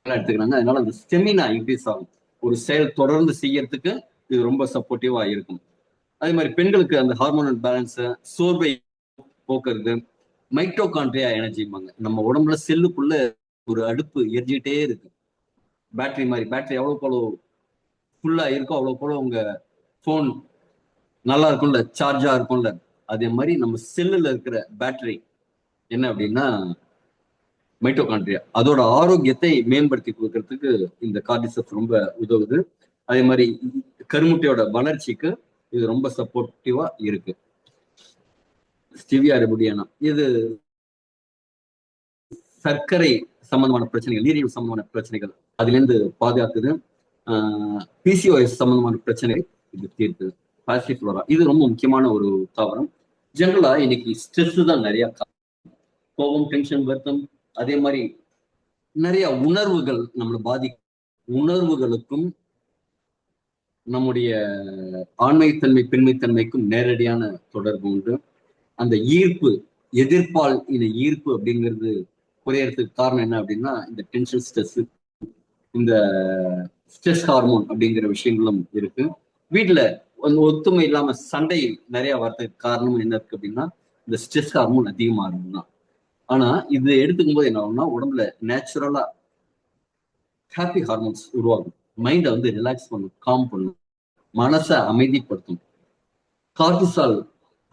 எடுத்துக்கிறாங்க. அதனால அந்த ஸ்டெமினா இன்க்ரீஸ் ஆகும். ஒரு செயல் தொடர்ந்து செய்யறதுக்கு இது ரொம்ப சப்போர்ட்டிவா இருக்கும். அதே மாதிரி பெண்களுக்கு அந்த ஹார்மோனல் பேலன்ஸ், சோர்வை போக்குறது, மைட்டோகாண்ட்ரியா எனர்ஜிம்பாங்க. நம்ம உடம்புல செல்லுக்குள்ள ஒரு அடுப்பு எரிஞ்சிட்டே இருக்கு, பேட்டரி மாதிரி. பேட்டரி எவ்வளவு போல ஃபுல்லா இருக்கோ அவ்வளவு போல உங்க போன் நல்லா இருக்கும்ல, சார்ஜா இருக்கும்ல. அதே மாதிரி நம்ம செல்லுல இருக்கிற பேட்டரி என்ன அப்படின்னா மைட்டோகாண்ட்ரியா. அதோட ஆரோக்கியத்தை மேம்படுத்தி கொடுக்கறதுக்கு இந்த கார்டிசெப்ஸ் ரொம்ப உதவுது. அதே மாதிரி கருமுட்டையோட வளர்ச்சிக்கு இது ரொம்ப சப்போர்ட்டிவா இருக்கு. ஸ்டிவியா ரெபுடியானா, இது சர்க்கரை சம்பந்தமான பிரச்சனைகள், நீரிழிவு சம்பந்தமான பிரச்சனைகள் அதுல இருந்து பாதுகாக்குது. பிசிஓஎஸ் சம்பந்தமான பிரச்சனைகள் இது தீர்க்குது. பாசிஃப்ளோரா, இது ரொம்ப முக்கியமான ஒரு தாவரம். ஜெனரலா இன்னைக்கு ஸ்ட்ரெஸ் தான் நிறைய, கோபம், டென்ஷன், வருத்தம், அதே மாதிரி நிறைய உணர்வுகள் நம்மளை பாதிக்கும். உணர்வுகளுக்கும் நம்முடைய ஆண்மைத்தன்மை பெண்மைத்தன்மைக்கும் நேரடியான தொடர்பு உண்டு. அந்த ஈர்ப்பு, எதிர்ப்பால் இந்த ஈர்ப்பு அப்படிங்கிறது குறையறதுக்கு காரணம் என்ன அப்படின்னா இந்த டென்ஷன், ஸ்ட்ரெஸ், இந்த ஸ்ட்ரெஸ் ஹார்மோன் அப்படிங்கிற விஷயங்களும் இருக்கு. வீட்டுல ஒத்துமை இல்லாம சண்டை நிறைய வரதுக்கு காரணம் என்ன இருக்கு அப்படின்னா இந்த ஸ்ட்ரெஸ் ஹார்மோன் அதிகமா இருக்கும் தான். ஆனா இது எடுத்துக்கும் போது என்ன ஆகும்னா உடம்புல நேச்சுரலா ஹாப்பி ஹார்மோன்ஸ் உருவாகும். மைண்டை வந்து ரிலாக்ஸ் பண்ணும், காம் பண்ணும், மனசை அமைதிப்படுத்தும், கார்டிசால்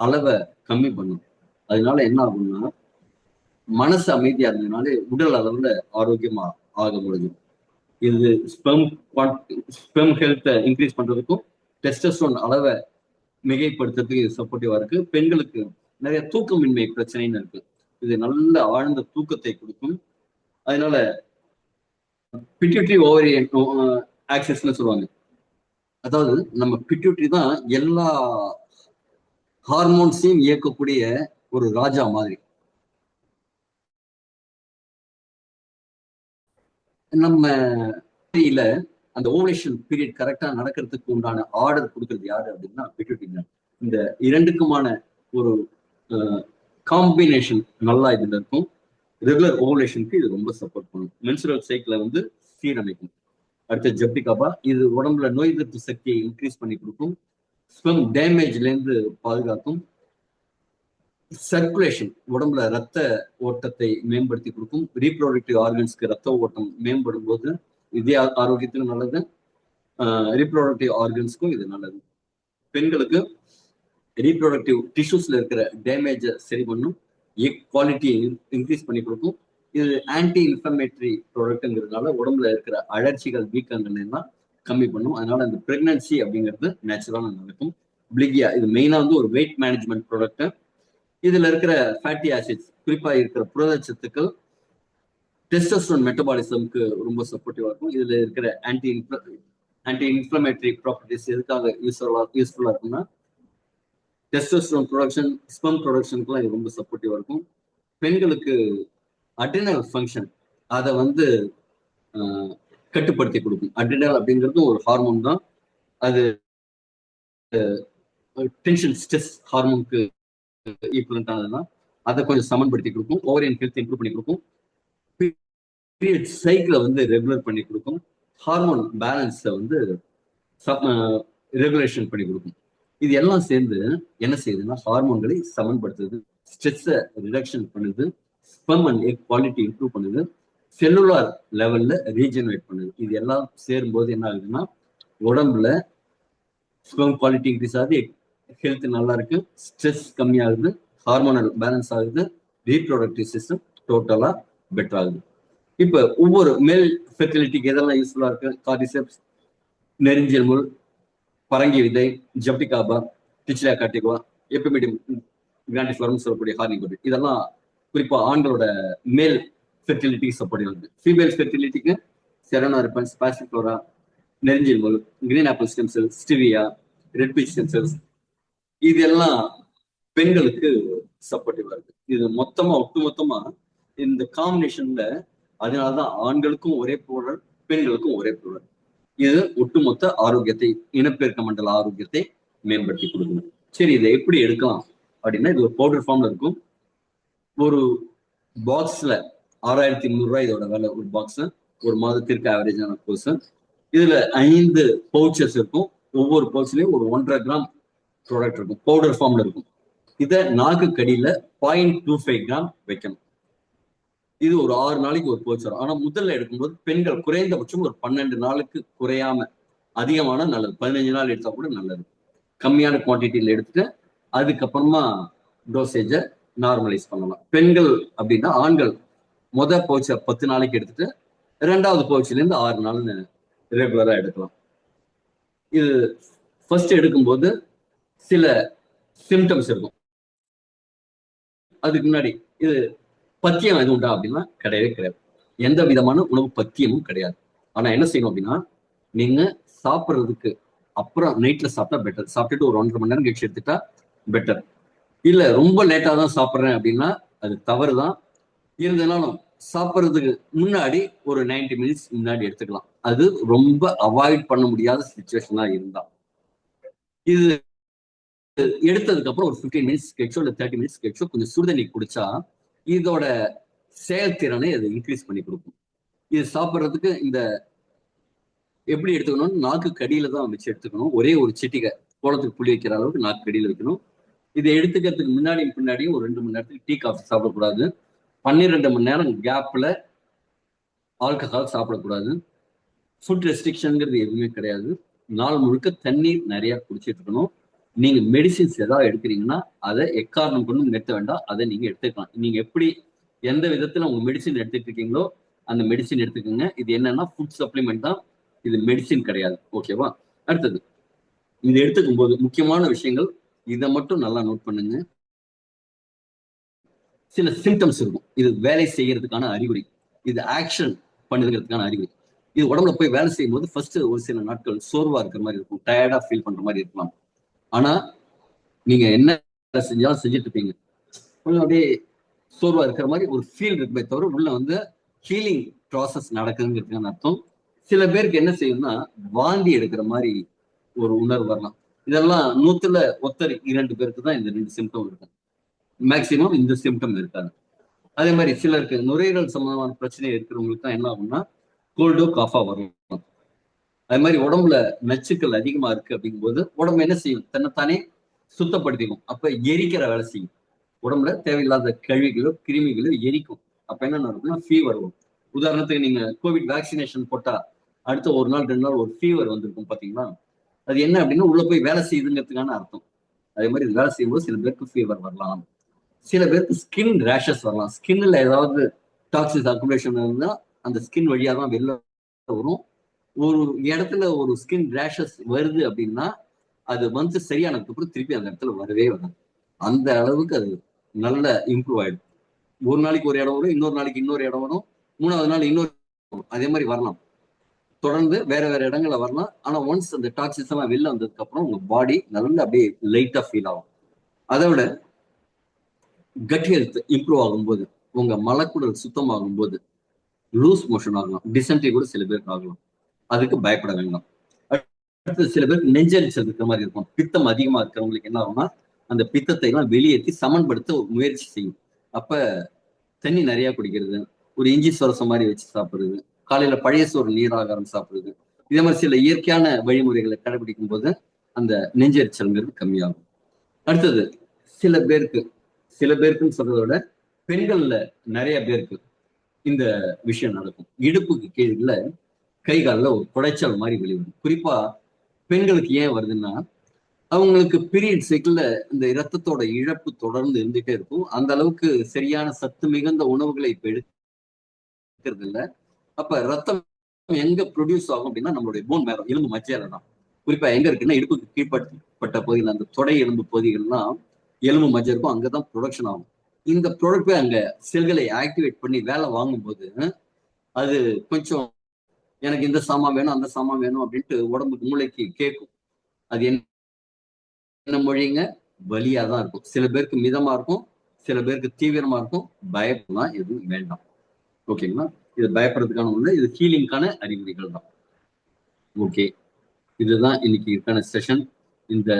அளவை கம்மி பண்ணும். அதனால என்ன ஆகும்னா மனசு அமைதியா இருந்ததுனால உடல் அளவுல ஆரோக்கியமா ஆக முடியும். இது ஸ்பெர்ம் ஹெல்த்தை இன்க்ரீஸ் பண்றதுக்கும் டெஸ்டோஸ்டெரான் அளவை மிகைப்படுத்துறதுக்கு இது சப்போர்ட்டிவா இருக்கு. பெண்களுக்கு நிறைய தூக்கமின்மை பிரச்சனைன்னு இருக்கு, இது நல்ல ஆழ்ந்த தூக்கத்தை கொடுக்கும். அதனால பிட்யூட்டரி ஓவரியன் ஆக்சஸ்ன்னு சொல்லுவாங்க. அதாவது நம்ம பிட்யூட்டரி தான் எல்லா ஹார்மோன்ஸையும் இயக்கக்கூடிய ஒரு ராஜா மாதிரி. நம்ம அந்த ஓவலேஷன் பீரியட் கரெக்டா நடக்கிறதுக்கு உண்டான ஆர்டர் கொடுக்கறது யாரு அப்படின்னா பிட்யூட்டரி. இந்த இரண்டுக்குமான ஒரு காம்பினேஷன் நல்லா இதுல இருக்கும். ரெகுலர் ஓவலேஷனுக்கு இது ரொம்ப சப்போர்ட் பண்ணும். மென்சுரல் சைக்கிளை வந்து சீரமைக்கும். அடுத்த ஜப்டிகாபா, இது உடம்புல நோய் எதிர்ப்பு சக்தியை இன்க்ரீஸ் பண்ணி கொடுக்கும். ஸ்பெர்ம் டேமேஜ்ல இருந்து பாதுகாக்கும். சர்க்குலேஷன், உடம்புல ரத்த ஓட்டத்தை மேம்படுத்தி கொடுக்கும். ரீப்ரொடக்டிவ் ஆர்கன்ஸ்க்கு ரத்த ஓட்டம் மேம்படும் போது இதய ஆரோக்கியத்துக்கும் நல்லது, ரீப்ரொடக்டிவ் ஆர்கன்ஸ்க்கும் இது நல்லது. பெண்களுக்கு ரீப்ரொடக்டிவ் டிஷ்யூஸ்ல இருக்கிற டேமேஜை சரி பண்ணும். எக் குவாலிட்டியை இன்க்ரீஸ் பண்ணி கொடுக்கும். இது ஆன்டி இன்ஃப்ளமேட்டரி ப்ராடக்ட்ங்கிறதுனால உடம்புல இருக்கிற அழற்சிகள் வீக்கங்கள் எல்லாம் கம்மி பண்ணும். அதனால இந்த பிரெக்னன்சி அப்படிங்கிறது நேச்சுரலாக நடக்கும். பிளிகியா, இது மெயினா வந்து ஒரு வெயிட் மேனேஜ்மெண்ட் ப்ராடக்ட். இதுல இருக்கிற ஃபேட்டி ஆசிட்ஸ், குறிப்பா இருக்கிற புரதச்சத்துக்கள் டெஸ்டோஸ்டெரோன் மெட்டபாலிசம்க்கு ரொம்ப சப்போர்ட்டிவா இருக்கும். இதுல இருக்கிற ஆன்டி இன்ஃப்ளமேட்டரி ப்ராப்பர்ட்டிஸ் எதுக்காக யூஸ்ஃபுல்லா இருக்கும்னா டெஸ்டோஸ்டெரோன் ப்ரொடக்ஷன், ஸ்பெர்ம் ப்ரொடக்ஷனுக்குலாம் இது ரொம்ப சப்போர்ட்டிவா இருக்கும். பெண்களுக்கு அட்ரினல் ஃபங்க்ஷன் அதை வந்து கட்டுப்படுத்தி கொடுக்கும். அட்ரினல் அப்படிங்கிறது ஒரு ஹார்மோன் தான். அது டென்ஷன் ஸ்ட்ரெஸ் ஹார்மோனுக்கு ஈக்குவலண்ட் ஆனதுதான். அதை கொஞ்சம் சமன்படுத்தி கொடுக்கும். ஓவரியன் ஹெல்த் இம்ப்ரூவ் பண்ணி கொடுக்கும். பீரியட் சைக்கிளை வந்து ரெகுலர் பண்ணி கொடுக்கும். ஹார்மோன் பேலன்ஸை வந்து ரெகுலேஷன் பண்ணி கொடுக்கும். இது எல்லாம் சேர்ந்து என்ன செய்யுதுன்னா ஹார்மோன்களை சமன்படுத்துது, ஸ்ட்ரெஸ்ஸை ரிடக்ஷன் பண்ணுது, sperm and egg quality improve பண்ணுது, செல்லுலார் லெவல்ல ரீஜெனரேட் பண்ணுது. இது எல்லாம் சேரும்போது என்ன ஆகுதுன்னா உடம்புல ஸ்பெர்ம் குவாலிட்டி இன்க்ரீஸ் ஆகுது, ஹெல்த் நல்லா இருக்கு, ஸ்ட்ரெஸ் கம்மியாகுது, ஹார்மோனல் பேலன்ஸ் ஆகுது, ரீப்ரொடக்டிவ் சிஸ்டம் டோட்டலா பெட்டர் ஆகுது. இப்ப ஒவ்வொரு மேல் ஃபெர்டிலிட்டிக்கு எதெல்லாம் யூஸ்ஃபுல்லா இருக்கு? கார்டிசெப்ஸ், நெரிஞ்சியல் முள், பரங்கி விதை, ஜப்டிகாபா, டிச்சிலா கார்டிகா, எபிமிடியம் கிராண்டிஃபோரம் சொல்லக்கூடிய ஹார்னிகோட், இதெல்லாம் குறிப்பா ஆண்களோட மேல் ஃபெர்டிலிட்டிக்கு சப்போர்ட் ஆகுது. ஃபீமேல் ஃபெர்டிலிட்டிக்கு செரனோ ரிப்பன்ஸ், பாசிஃப்ளோரா, நெரிஞ்சியல் முள், green apple stem cells, stevia, red beech stem cells, இதெல்லாம் பெண்களுக்கு சப்போர்ட்டிவா இருக்கு. இது மொத்தமா ஒட்டுமொத்தமா இந்த காம்பினேஷன்ல, அதனாலதான் ஆண்களுக்கும் ஒரே பொருள், பெண்களுக்கும் ஒரே பொருள். இது ஒட்டுமொத்த ஆரோக்கியத்தை, இனப்பெருக்க மண்டல ஆரோக்கியத்தை மேம்படுத்தி கொடுக்கணும். சரி, இதை எப்படி எடுக்கலாம் அப்படின்னா, இது ஒரு பவுடர் ஃபார்ம்ல இருக்கும். ஒரு பாக்ஸ்ல 6300 ரூபாய் இதோட விலை. ஒரு பாக்ஸ் ஒரு மாதத்திற்கு ஆவரேஜான கோர்ஸ். இதுல 5 பவுச்சஸ் இருக்கும். ஒவ்வொரு பவுச்லயும் ஒரு 1.5 கிராம் ப்ராடக்ட் இருக்கும், பவுடர் ஃபார்ம்ல இருக்கும். இதை நாக்கு கடியில 0.25 கிராம் வைக்கணும். இது ஒரு 6 நாளைக்கு ஒரு பவுச் வரும். ஆனா முதல்ல எடுக்கும்போது பெண்கள் குறைந்தபட்சம் ஒரு 12 நாளுக்கு குறையாம, அதிகமான நல்லது, 15 நாள் எடுத்தா கூட நல்லது. கம்மியான குவான்டிட்டியில எடுத்துட்டு அதுக்கப்புறமா டோசேஜை நார்மலைஸ் பண்ணலாம். பெண்கள் அப்படின்னா, ஆண்கள் பவுச்சை 10 நாளைக்கு எடுத்துட்டு 2வது பவுச்ல இருந்து 6 நாள் ரெகுலரா எடுக்கலாம். இது ஃபர்ஸ்ட் எடுக்கும்போது சில சிம்டம்ஸ் இருக்கும். அதுக்கு முன்னாடி இது பத்தியம் எதுவும் உண்டா அப்படின்னா கிடையவே கிடையாது. எந்த விதமான உணவு பத்தியமும் கிடையாது. ஆனா என்ன செய்யணும் அப்படின்னா, நீங்க சாப்பிட்றதுக்கு அப்புறம் நைட்ல சாப்பிட்டா பெட்டர். சாப்பிட்டுட்டு ஒரு 1.5 மணி நேரம் கழிச்சு எடுத்துட்டா பெட்டர். இல்ல ரொம்ப லேட்டா தான் சாப்பிட்றேன் அப்படின்னா அது தவறுதான். இருந்தாலும் சாப்பிட்றதுக்கு முன்னாடி ஒரு 90 மினிட்ஸ் முன்னாடி எடுத்துக்கலாம். அது ரொம்ப அவாய்ட் பண்ண முடியாத சிச்சுவேஷனா இருந்தா. இது எடுத்ததுக்கு அப்புறம் ஒரு 15 மினிட்ஸ் கழிச்சோ இல்ல 30 மினிட்ஸ் கழிச்சோ கொஞ்சம் சுடுதண்ணி குடிச்சா இதோட செயல்திறனை அது இன்க்ரீஸ் பண்ணி கொடுக்கும். இது சாப்பிட்றதுக்கு இந்த எப்படி எடுத்துக்கணும்னு நாக்கு கடியில தான் வச்சு எடுத்துக்கணும். ஒரே ஒரு சிட்டிகை கோலத்துக்கு புளி வைக்கிற அளவுக்கு நாக்கு கடியில வைக்கணும். இதை எடுத்துக்கிறதுக்கு முன்னாடியும் பின்னாடியும் ஒரு 2 மணி நேரத்துக்கு டீ காஃபி சாப்பிடக்கூடாது. 12 மணி நேரம் கேப்ல ஆல்கஹால் சாப்பிடக்கூடாது. ஃபுட் ரெஸ்ட்ரிக்ஷன்ங்கிறது எதுவுமே கிடையாது. நாள் முழுக்க தண்ணீர் நிறைய குடிச்சிட்டு இருக்கணும். நீங்க மெடிசின்ஸ் ஏதாவது எடுக்கிறீங்கன்னா அதை எக்காரணம் கொண்டு நிறுத்த வேண்டாம். அதை நீங்க எடுத்துக்கலாம். நீங்க எப்படி எந்த விதத்துல உங்க மெடிசின் எடுத்துட்டு இருக்கீங்களோ அந்த மெடிசின் எடுத்துக்கோங்க. இது என்னன்னா ஃபுட் சப்ளிமெண்ட் தான், இது மெடிசின் கிடையாது. ஓகேவா? அடுத்தது, இது எடுத்துக்கும் போது முக்கியமான விஷயங்கள் இதை மட்டும் நல்லா நோட் பண்ணுங்க. சில சிம்டம்ஸ் இருக்கும். இது வேலை செய்யறதுக்கான அறிகுறி, இது ஆக்ஷன் பண்ணுறதுக்கான அறிகுறி. இது உடம்புல போய் வேலை செய்யும் போது ஃபர்ஸ்ட் ஒரு சில நாட்கள் சோர்வா இருக்கிற மாதிரி இருக்கும், டயர்டா ஃபீல் பண்ற மாதிரி இருக்கலாம். ஆனா நீங்க என்ன செஞ்சாலும் செஞ்சுட்டு இருப்பீங்க, கொஞ்சம் அப்படியே சோர்வா இருக்கிற மாதிரி ஒரு ஃபீல் இருக்குமே தவிர உள்ள வந்து ஹீலிங் ப்ராசஸ் நடக்குதுங்கிறதுக்கான அர்த்தம். சில பேருக்கு என்ன செய்யும்னா வாந்தி எடுக்கிற மாதிரி ஒரு உணர்வு வரலாம். இதெல்லாம் 100ல ஒருத்தர் 2 பேருக்கு தான் இந்த 2 சிம்டம் இருக்கும். மேக்சிமம் இந்த சிம்டம் இருக்காது. அதே மாதிரி சிலருக்கு நுரையீரல் சம்பந்தமான பிரச்சனை இருக்கிறவங்களுக்கு தான் என்ன ஆகும்னா கோல்டோ காஃபா வரும். அது மாதிரி உடம்புல நச்சுக்கள் அதிகமா இருக்கு அப்படிங்கும்போது உடம்பு என்ன செய்யும், தன்னைத்தானே சுத்தப்படுத்திக்கும். அப்ப எரிக்கிற வேலை செய்யும். உடம்புல தேவையில்லாத கழிவுகளோ கிருமிகளோ எரிக்கும். அப்ப என்ன நடக்கும்னா ஃபீவர் வரும். உதாரணத்துக்கு நீங்க கோவிட் வேக்சினேஷன் போட்டா அடுத்த 1 நாள் 2 நாள் ஒரு ஃபீவர் வந்திருக்கும் பாத்தீங்களா? அது என்ன அப்படின்னா உள்ள போய் வேலை செய்யுதுங்கிறதுக்கான அர்த்தம். அதே மாதிரி இது வேலை செய்யும்போது சில பேருக்கு ஃபீவர் வரலாம். சில பேருக்கு ஸ்கின் ரேஷஸ் வரலாம். ஸ்கின்ல ஏதாவது டாக்ஸிக் அக்குமுலேஷன் இருந்தா அந்த ஸ்கின் வழியா தான் வெளில வரும். ஒரு இடத்துல ஒரு ஸ்கின் ரேஷஸ் வருது அப்படின்னா அது வந்து சரியானதுக்கு அப்புறம் திருப்பி அந்த இடத்துல வரவே வராது. அந்த அளவுக்கு அது நல்ல இம்ப்ரூவ் ஆயிடும். ஒரு நாளைக்கு ஒரு இடம் வரும், இன்னொரு நாளைக்கு இன்னொரு இடம் வரும், 3வது நாள் இன்னொரு அதே மாதிரி வரலாம். தொடர்ந்து வேற வேற இடங்கள்ல வரலாம். ஆனா ஒன்ஸ் அந்த டாக்ஸிக்ஸ் எல்லாம் வெளில வந்ததுக்கு அப்புறம் உங்க பாடி நல்லா அப்படியே லைட்டா ஃபீல் ஆகும். அதை விட கட் ஹெல்த் இம்ப்ரூவ் ஆகும்போது, உங்க மலக்குடல் சுத்தமாகும் போது லூஸ் மோஷன் ஆகலாம், டிசென்ட்ரி கூட சில பேருக்கு ஆகலாம். அதுக்கு பயப்பட வேண்டாம். அடுத்து சில பேருக்கு நெஞ்செரிச்சல் இருக்கிற மாதிரி இருக்கும். பித்தம் அதிகமா இருக்கிறவங்களுக்கு என்ன ஆகும்னா அந்த பித்தத்தை எல்லாம் வெளியேற்றி சமன்படுத்த முயற்சி செய்யும். அப்ப தண்ணி நிறைய குடிக்கிறது, ஒரு இஞ்சி சொரசம் மாதிரி வச்சு சாப்பிடுறது, காலையில பழைய சோறு நீராகாரம் சாப்பிடுறது, இதே மாதிரி சில இயற்கையான வழிமுறைகளை கடைபிடிக்கும் போது அந்த நெஞ்செரிச்சல்ங்கிறது கம்மியாகும். அடுத்தது சில பேருக்கு சில பேருக்குன்னு சொல்றதை விட பெண்கள்ல நிறைய பேருக்கு இந்த விஷயம் நடக்கும். இடுப்புக்கு கீழே கை காலில் ஒரு குடைச்சல் மாதிரி வெளிவரும். குறிப்பா பெண்களுக்கு ஏன் வருதுன்னா அவங்களுக்கு பீரியட் சைக்கிள்ல இந்த இரத்தத்தோட இழப்பு தொடர்ந்து இருந்துட்டே இருக்கும். அந்த அளவுக்கு சரியான சத்து மிகுந்த உணவுகளை இப்ப எடுக்கிறது இல்லை. அப்ப ரத்தம் எங்க ப்ரொடியூஸ் ஆகும் அப்படின்னா நம்மளுடைய போன் மேரோ, எலும்பு மஜ்ஜையில தான். குறிப்பா எங்க இருக்குன்னா இடுப்புக்கு கீழ்பட்ட பகுதியில் அந்த தொடை எலும்பு பகுதிகள்லாம் எலும்பு மஜ்ஜை இருக்கும், அங்கதான் ப்ரொடக்ஷன் ஆகும். இந்த ப்ரொடக்ட் அங்க செல்களை ஆக்டிவேட் பண்ணி வேலை வாங்கும் போது அது கொஞ்சம் எனக்கு இந்த சாமான் வேணும் அந்த சாமான் வேணும் அப்படின்ட்டு உடம்புக்கு மூளைக்கு கேட்கும். அது என்ன மொழிங்க, வலியா தான் இருக்கும். சில பேருக்கு மிதமா இருக்கும், சில பேருக்கு தீவிரமா இருக்கும். பயப்படலாம் எதுவும் வேண்டாம். ஓகேங்களா? இது பயப்படுறதுக்கான ஒண்ணு, இது ஹீலிங்கான அறிகுறிகள் தான். ஓகே, இதுதான் இன்னைக்கு இருக்கான செஷன். இந்த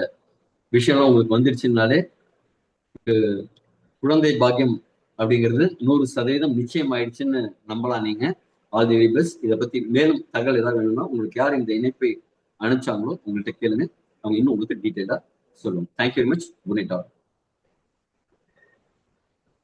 விஷயம்லாம் உங்களுக்கு வந்துருச்சுனாலே குழந்தை பாக்கியம் அப்படிங்கிறது 100% நிச்சயம் ஆயிடுச்சுன்னு நம்பலாம். நீங்க ஆல் தி வெரி பெஸ்ட். இதை பத்தி மேலும் தகவல் ஏதாவது வேணும்னா உங்களுக்கு யார் இந்த இணைப்பை அனுப்பிச்சாங்களோ உங்கள்கிட்ட கேளுங்க, அவங்க இன்னும் உங்களுக்கு டீட்டெயிலா சொல்லுவோம். Thank you very much. Good night all.